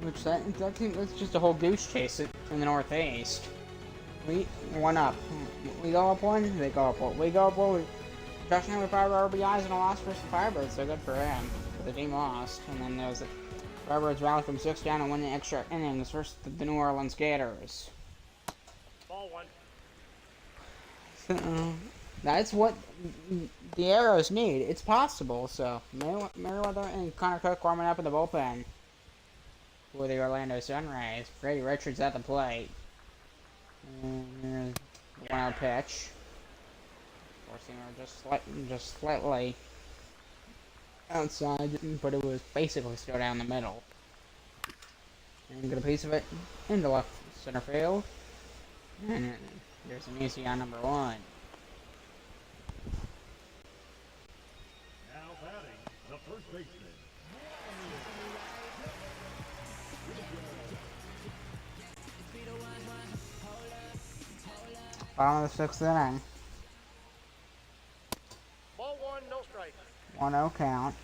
which that's just a whole goose chase in the Northeast. We 1 up. We go up 1, they go up 1. We go up 1. Josh Allen with 5 RBIs and a loss versus the Firebirds, so good for him. But the team lost, and then there was the Firebirds rallied from 6 down and won the extra innings versus the New Orleans Gators. Ball 1. So, that's what the Arrows need. It's possible. So Merriweather and Connor Cook warming up in the bullpen for the Orlando Sunrays. Brady Richards at the plate. And the 1-0 pitch. Four-seamer just slightly outside, but it was basically still down the middle. And get a piece of it into left center field. And there's an easy on number 1. Now batting, the first baseman. Bottom of the 6th inning. Ball 1, no strike. 1-0 count.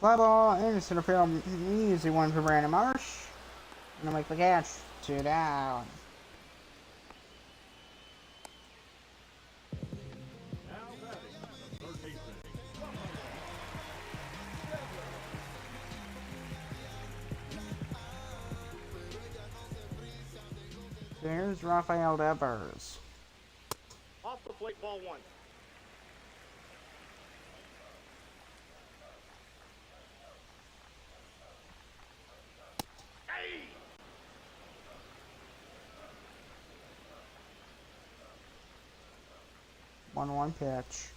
Fly ball into center field. Easy one for Brandon Marsh. And to make the catch. 2 down. Now here's Rafael Devers. Off the plate, ball one. Hey! 1-1 pitch.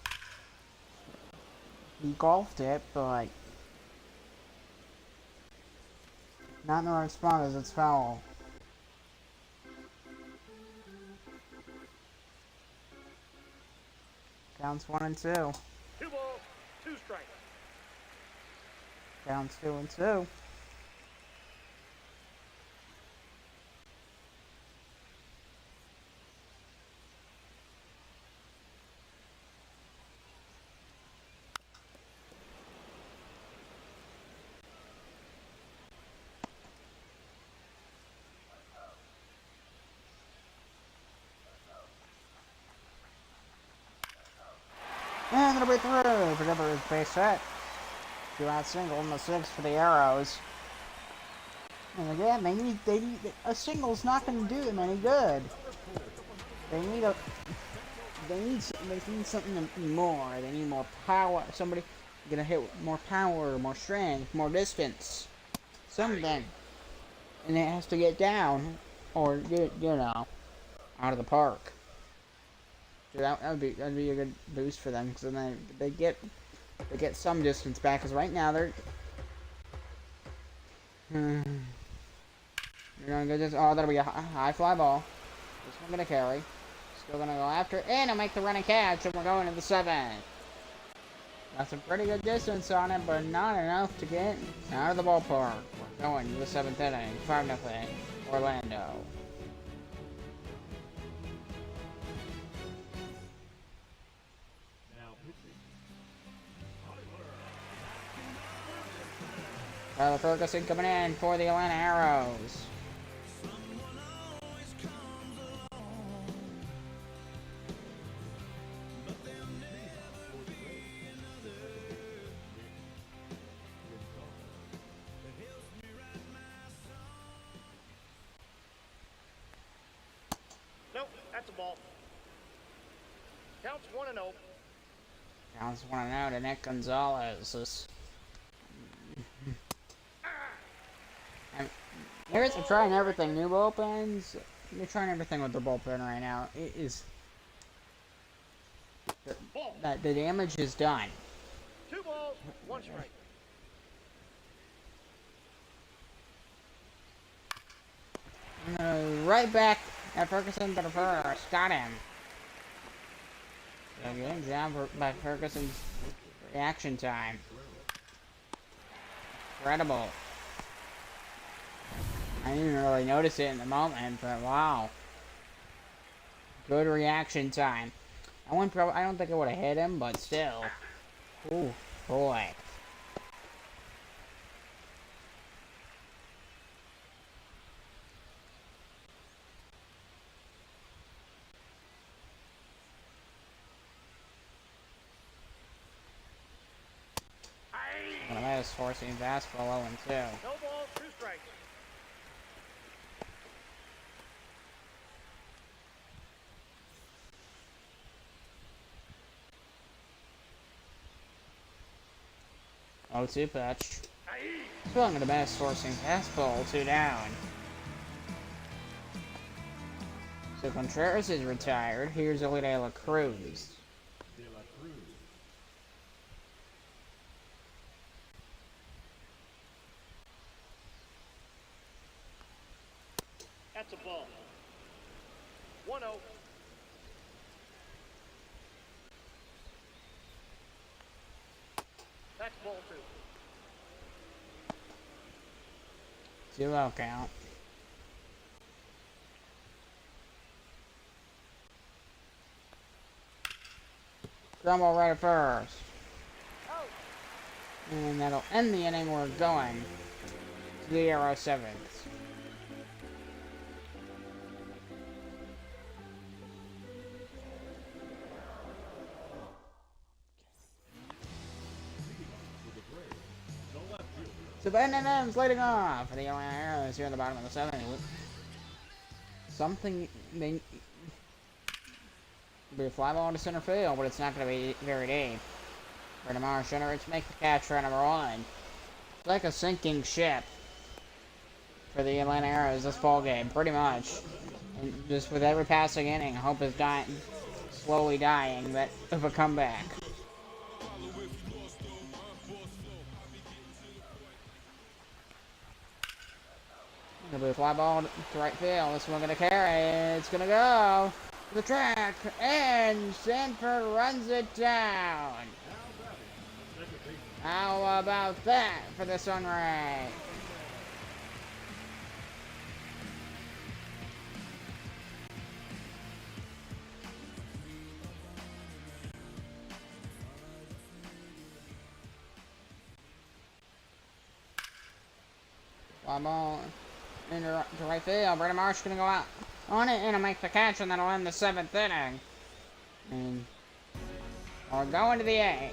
He golfed it, but not in the right spot as it's foul. Counts 1-2. 2 balls, 2 strikes. Counts 2-2. And it'll be through for Devers' base hit. 2-out single in the 6th for the Arrows. And again, they need a single's not going to do them any good. They need something more. They need more power. Somebody gonna hit with more power, more strength, more distance, something. And it has to get down, or you know, out of the park. So that'd be a good boost for them, because then they get some distance back. Because right now they're you're gonna go just that'll be a high fly ball. This one gonna carry. Still gonna go after it, and I'll make the running catch, and we're going to the 7th. That's a pretty good distance on it, but not enough to get out of the ballpark. We're going to the 7th inning, 5-0, Orlando. Tyler Ferguson coming in for the Atlanta Arrows. Nope, that's a ball. Counts 1-0. Counts 1-0 to Nick Gonzalez. They're trying everything. New bullpens. They're trying everything with their bullpen right now. It is the damage is done. 2 balls, 1 strike. Right back at Ferguson, but first got him. So good job by Ferguson's reaction time. Incredible. I didn't even really notice it in the moment, but wow. Good reaction time. I don't think I would have hit him, but still. Ooh, boy. One of those forcing fastball 0-2. No balls, 2 strikes. Oh, 2 pitch. Swung at the best, forcing fastball, 2 down. So Contreras is retired. Here's Elite De La Cruz. That's a ball. 1-0. That's ball 2. 2-0 count. Grumble right at first. And that'll end the inning. We're going to the Arrow 7th. So Ben and M's leading off for the Atlanta Arrows here in the bottom of the 7th. something they be a fly ball to center field, but it's not going to be very deep. Brandon Marsh generates make the catch for number 1. It's like a sinking ship for the Atlanta Arrows this ball game, pretty much. And just with every passing inning, hope is dying, slowly dying that of a comeback. It'll be a fly ball to right field. This one gonna carry. It's gonna go to the track, and Sanford runs it down. How about that for the Sunrays? Fly ball into right field. Brandon Marsh gonna go out on it and make the catch, and that'll end the 7th inning. And we're going to the 8th.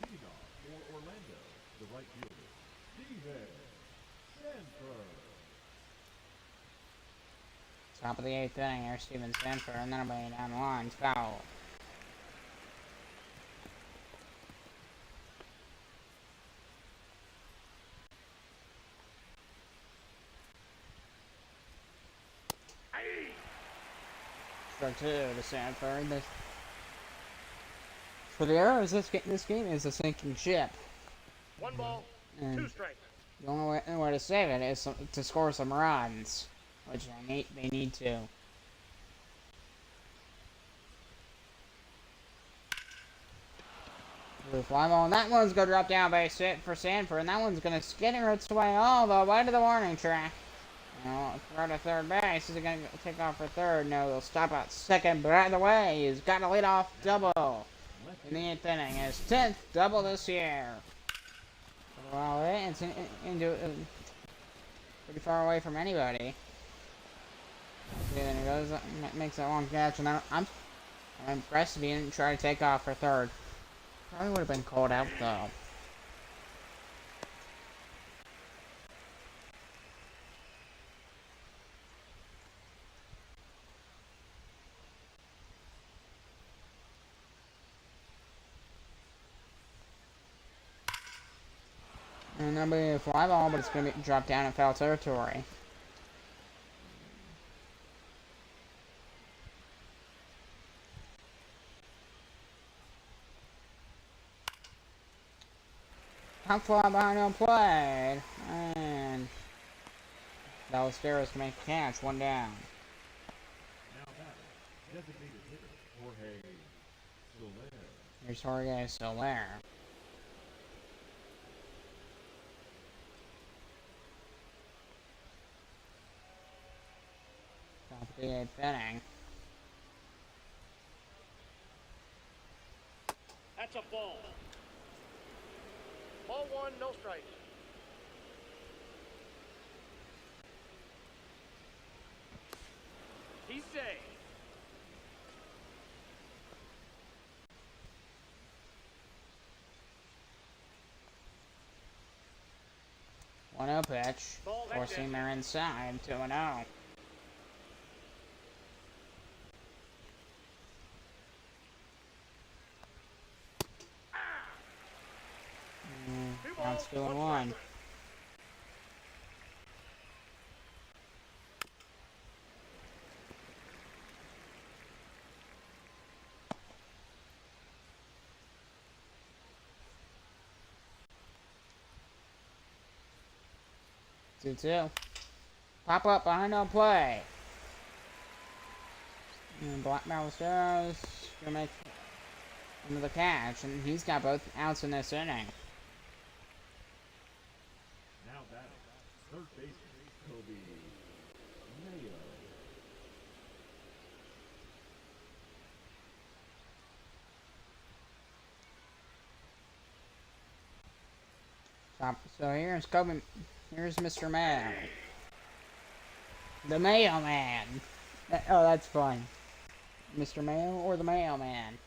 Leading off for Orlando, the right fielder, Steven Sanford. Top of the 8th inning, here's Steven Sanford, and then it'll be down the line, foul. Strike 2 to Sanford. For the Arrows, this game is a sinking ship. 1 ball, And 2 strikes. the only way to save it is to score some runs, which they need to. The fly ball, and that one's gonna drop down base hit for Sanford, and that one's gonna skitter its way all the way to the warning track. Throw to third base. Is he gonna take off for third? No, they'll stop at second, but either way, he's got a leadoff double in the 8th inning. His 10th double this year. Well, it's pretty far away from anybody. See, then he goes, makes that long catch, and I'm impressed if he didn't try to take off for third. Probably would have been called out though. And that'll be a fly ball, but it's going to be dropped down in foul territory. Top fly behind on play. And Ballesteros can make the catch, 1 down. Now batter, designated hitter, Jorge Soler. Here's Jorge Soler. Top of the 8th inning. That's a ball. Ball 1, no strikes. He's safe. One 0 pitch, Ball, that's forcing it. their inside, 2-0. Counts 2-1. Two. Pop up behind on play. And Black Ballesteros gonna make another catch, and he's got both outs in this inning. Now batting, third baseman, Kobe Mayo. So here's Kobe. Here's Mr. Mayo. The Mayo Man. Oh, that's fun. Mr. Mayo or the Mailman.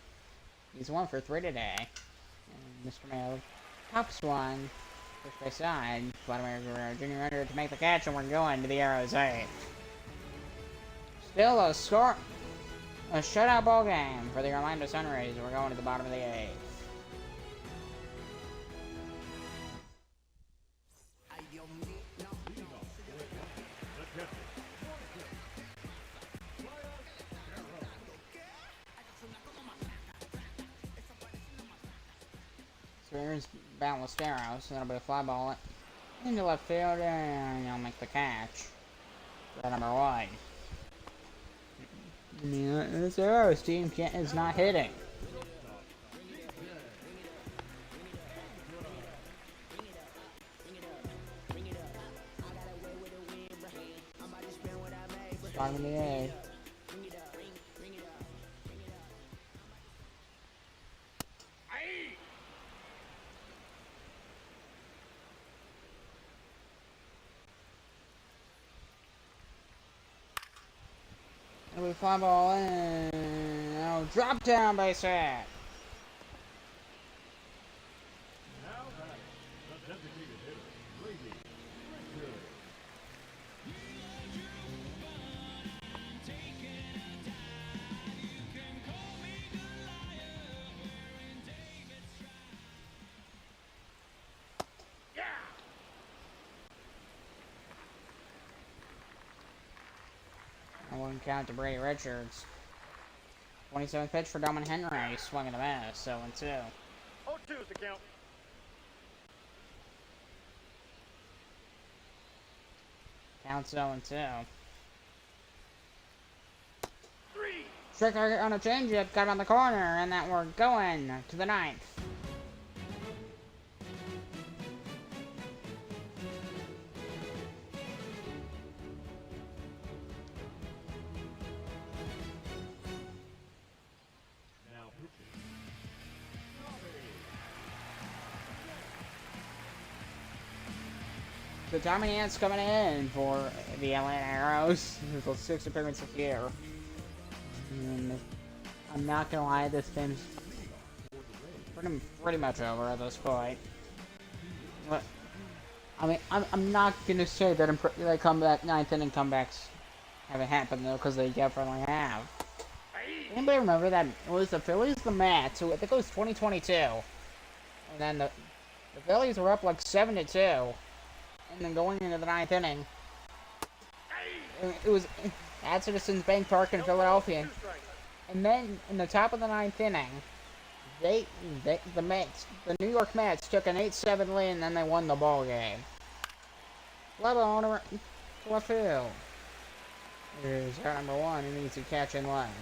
He's 1 for 3 today. And Mr. Mayo pops one. Push by side. Vladimir Guerrero Jr. under to make the catch, and we're going to the Arrows 8. Still a shutout ball game for the Orlando Sunrays. We're going to the bottom of the 8th. So here's Ballesteros, so that'll be a fly ball into left field, and he'll make the catch. For number 1. Yeah, this Arrows team is not hitting. Bottom of the 8th. We fly ball in. Oh, drop down base hit. Now batting, the designated hitter, Brady Richard. One count to Brady Richards. 27th pitch for Dominic Henry. Swing and a miss. 0-2. 0-2 is the count. Counts 0-2. 3. Stricker on a changeup. Got him on the corner. And that we're going to the 9th. So Tommy Nance coming in for the Atlanta Arrows. His 6th appearance this year. And I'm not gonna lie, this game's pretty much over at this point. But I mean, I'm not gonna say that they come back 9th inning comebacks haven't happened though, because they definitely have. Anybody remember that it was the Phillies, the Mets? So I think it was 2022, and then the Phillies were up like 7-2. And then going into the 9th inning, it was at Citizens Bank Park in Philadelphia. And then in the top of the 9th inning, the New York Mets took an 8-7 lead, and then they won the ball game. Level on to left field. Here's out number 1. He needs to catch in left.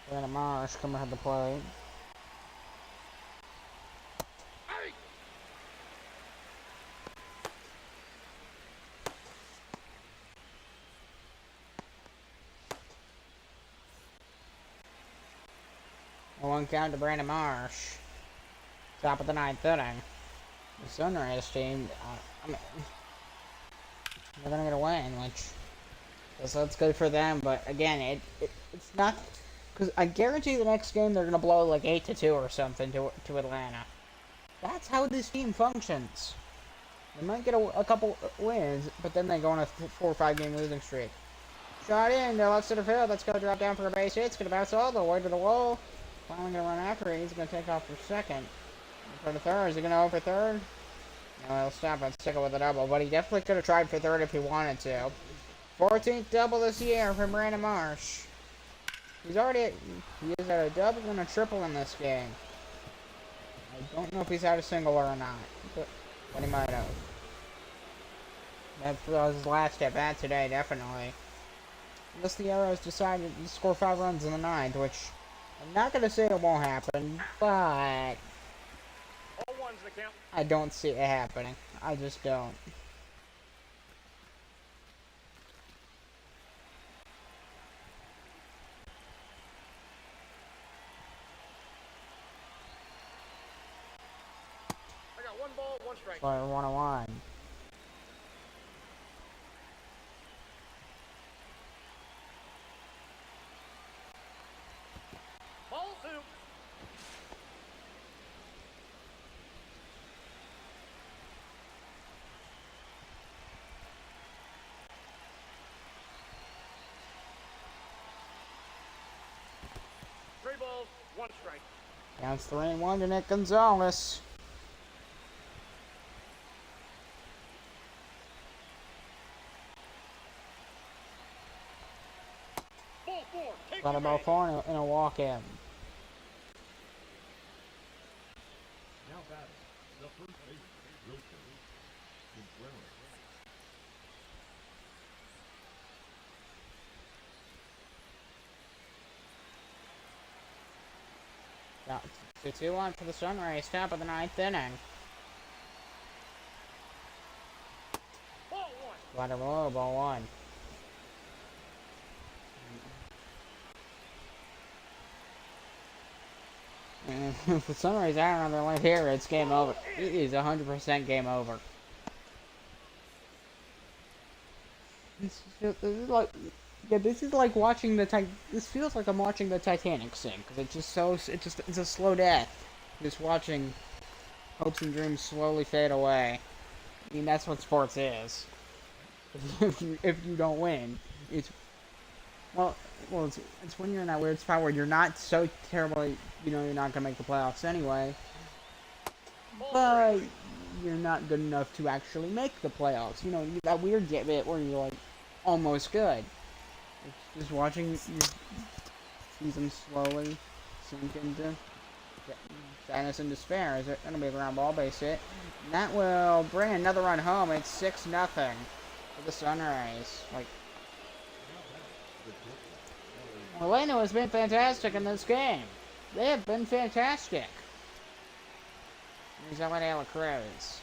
Brandon Marsh coming at the plate. A 1 count to Brandon Marsh. Top of the 9th inning. The Sunrays team, I mean, they're gonna get a win, which that's good for them. But again, it's not. Because I guarantee the next game they're going to blow like 8-2 or something to Atlanta. That's how this team functions. They might get a couple wins, but then they go on a 4 or 5 game losing streak. Shot in to left center field. Let's go drop down for a base hit. It's going to bounce all the way to the wall. Finally going to run after it. He's going to take off for second. For the third. Is he going to go for third? No, he'll stop and stick it with a double. But he definitely could have tried for third if he wanted to. 14th double this year for Brandon Marsh. He is at a double and a triple in this game. I don't know if he's had a single or not, but he might have. That was his last at bat today, definitely. Unless the Arrows decided to score 5 runs in the 9th, which I'm not going to say it won't happen, but All 1's the count. I don't see it happening. I just don't. one strike. Player 101. Ball two. Three balls, one strike. Counts 3-1 to Nick Gonzalez. Ball four. Take Got a ball 4 in a walk-in. Now batting, the first baseman, Wilson Contreras. Got 2-1 for the Sunrays, top of the 9th inning. Ball one. Slider below, ball 1. And if the Sunrays aren't on their line here, it's game over. It is 100% game over. This is like, yeah, this is like watching the this feels like I'm watching the Titanic sink, because it's a slow death. Just watching hopes and dreams slowly fade away. I mean, that's what sports is. If you don't win, it's it's when you're in that weird spot where you're not so terribly, you're not gonna make the playoffs anyway, but you're not good enough to actually make the playoffs. That weird bit where you're like almost good. It's just watching your season slowly sink into sadness and despair. Is it gonna be a ground ball base hit? And that will bring another run home. It's 6-0 for the Sunrays. Orlando has been fantastic in this game. They have been fantastic. Here's Elena Cruz.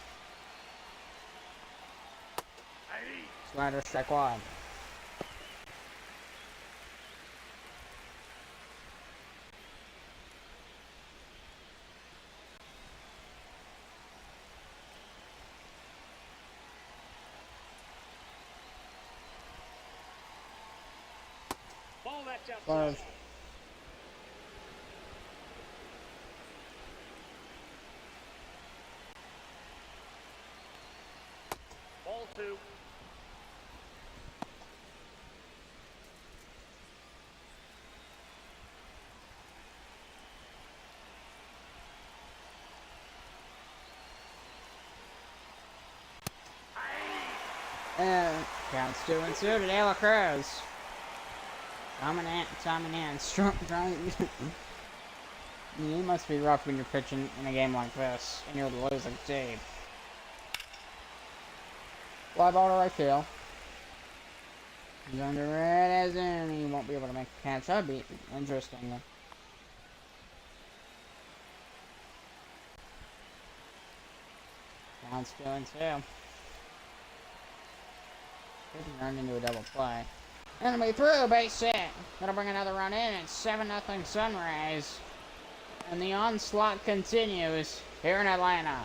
Slider, strike 1. Ball that's outside. Ball two. And counts 2-2 to De La Cruz. Dominant, strong. It must be rough when you're pitching in a game like this and you're the losing team. Fly ball to right field. He's under it as in. He won't be able to make the catch. That'd be interesting. Counts 2-2. Could be turned into a double play. Enemy through, base hit. Gonna bring another run in. It's 7-0 Sunrays. And the onslaught continues here in Atlanta.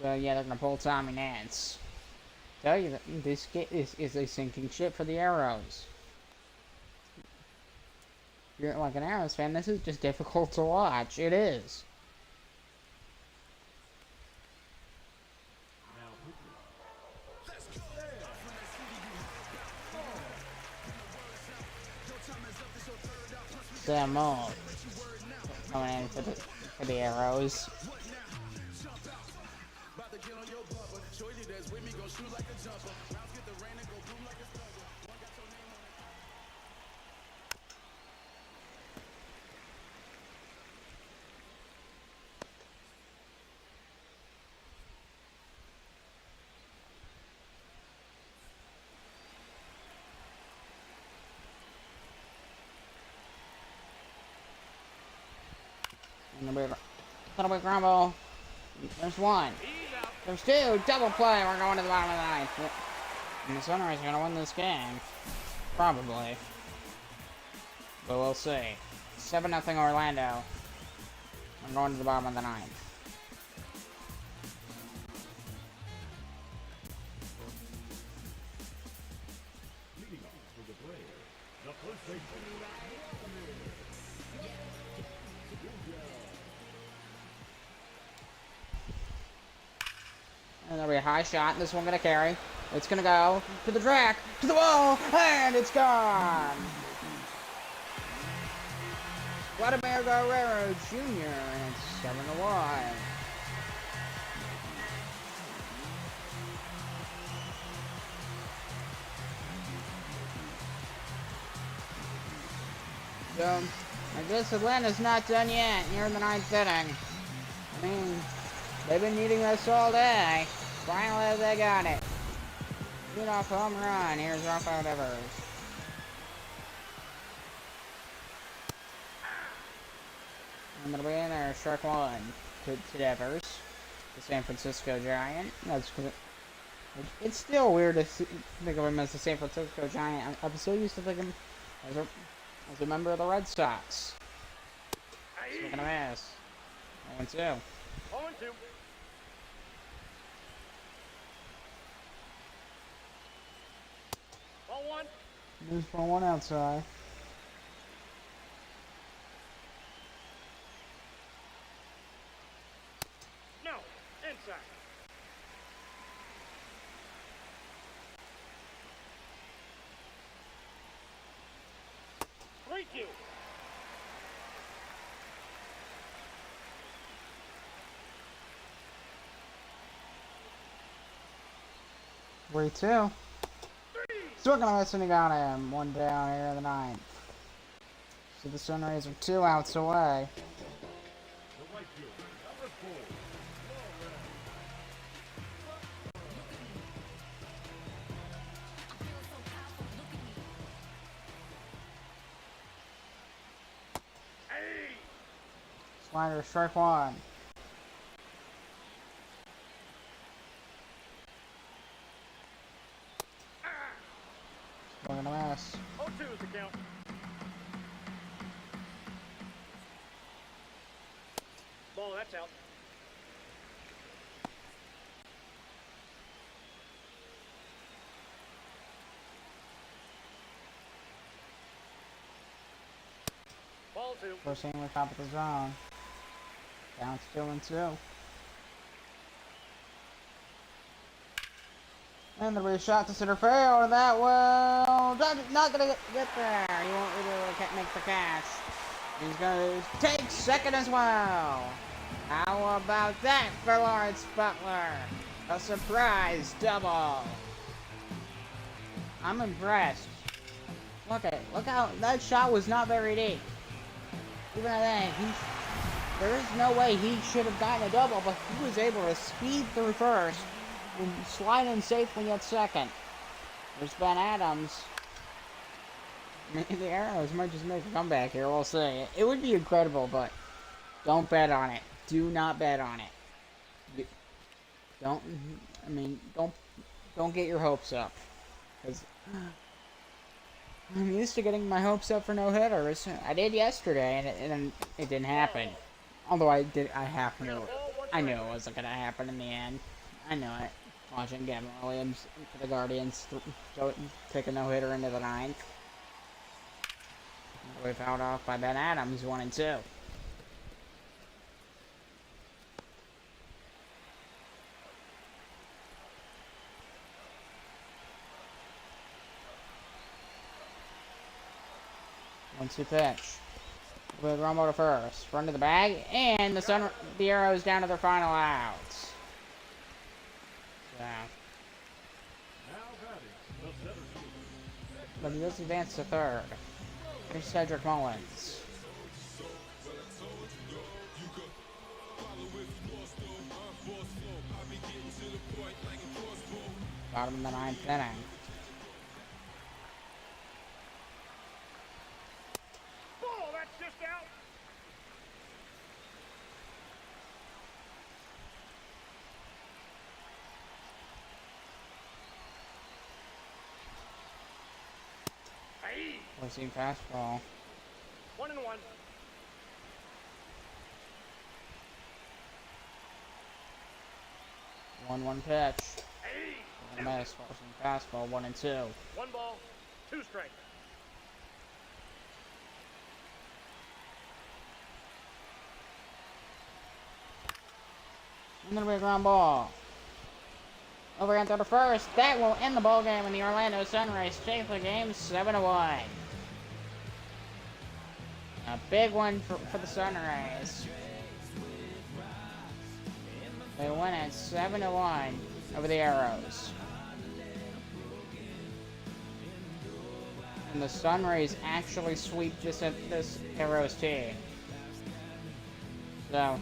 So yeah, they're gonna pull Tommy Nance. Tell you that this is a sinking ship for the Arrows. If you're like an Arrows fan, this is just difficult to watch. It is. Sam Moore coming in for the Arrows. Little bit ground ball. There's 1. There's 2. Double play. We're going to the bottom of the 9th. And the Sunrays are going to win this game. Probably. But we'll see. 7-0 Orlando. I'm going to the bottom of the ninth. Leading off for the Braves, the first baseman, And there'll be a high shot, and this one gonna carry. It's gonna go to the track, to the wall, and it's gone! Vladimir Guerrero Jr., and it's 7-1. So, I guess Atlanta's not done yet here in the ninth inning. I mean, they've been needing this all day. Finally, they got it. Lead off home run. Here's Rafael Devers. And it'll be in there. Strike one to Devers, the San Francisco Giant. That's good. It's still weird to think of him as the San Francisco Giant. I'm so used to thinking as a member of the Red Sox. Swing and a miss. 1-2. 0-2. Ball one. There's for one outside. No, inside. 3-2. Three two. Still gonna miss and he got him. One down here in the ninth. So the Sunrays are 2 outs away. the right fielder, number 4, Hey. Slider, strike one. We're gonna miss. 0-2 is the count. Ball, that's out. Ball two. First inning, top of the zone. Down still in 2. And there'll be a shot to center field, and that will not gonna get there. He won't be able to make the catch. He's gonna take second as well. How about that for Lawrence Butler? A surprise double. I'm impressed. Look how that shot was not very deep. Even at that, there is no way he should have gotten a double, but he was able to speed through first and slide in safely at second. There's Ben Adams. I mean, the Arrows might just make a comeback here, we'll see. It would be incredible, but don't bet on it. Do not bet on it. Don't get your hopes up. Because I'm used to getting my hopes up for no-hitters. I did yesterday, and it didn't happen. Although I knew it wasn't going to happen in the end. I know it. Watching Gavin Williams for the Guardians take a no-hitter into the ninth. We fouled off by Ben Adams, 1-2. One-two pitch. With Romo to first. Run to the bag, and the Arrows down to their final outs. So. now batting, the center fielder, But he does advance to third. Here's Cedric Mullins. Bottom of the ninth inning. Ball, that's just out. Forcing fastball. 1-1. 1-1 pitch. Hey. Miss. Forcing fastball. 1-2. 1 ball, 2 strikes. And then a ground ball. Overhand to the first. That will end the ball game, and the Orlando Sunrays take the game 7-1. A big one for the Sunrays. They win at 7-1 over the Arrows. And the Sunrays actually sweep this Arrows team. So,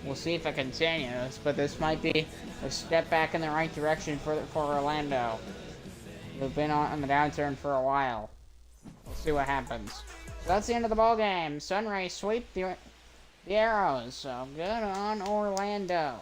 we'll see if it continues, but this might be a step back in the right direction for Orlando. They've been on the downturn for a while. We'll see what happens. So that's the end of the ball game. Sunrays sweep the Arrows. So good on Orlando.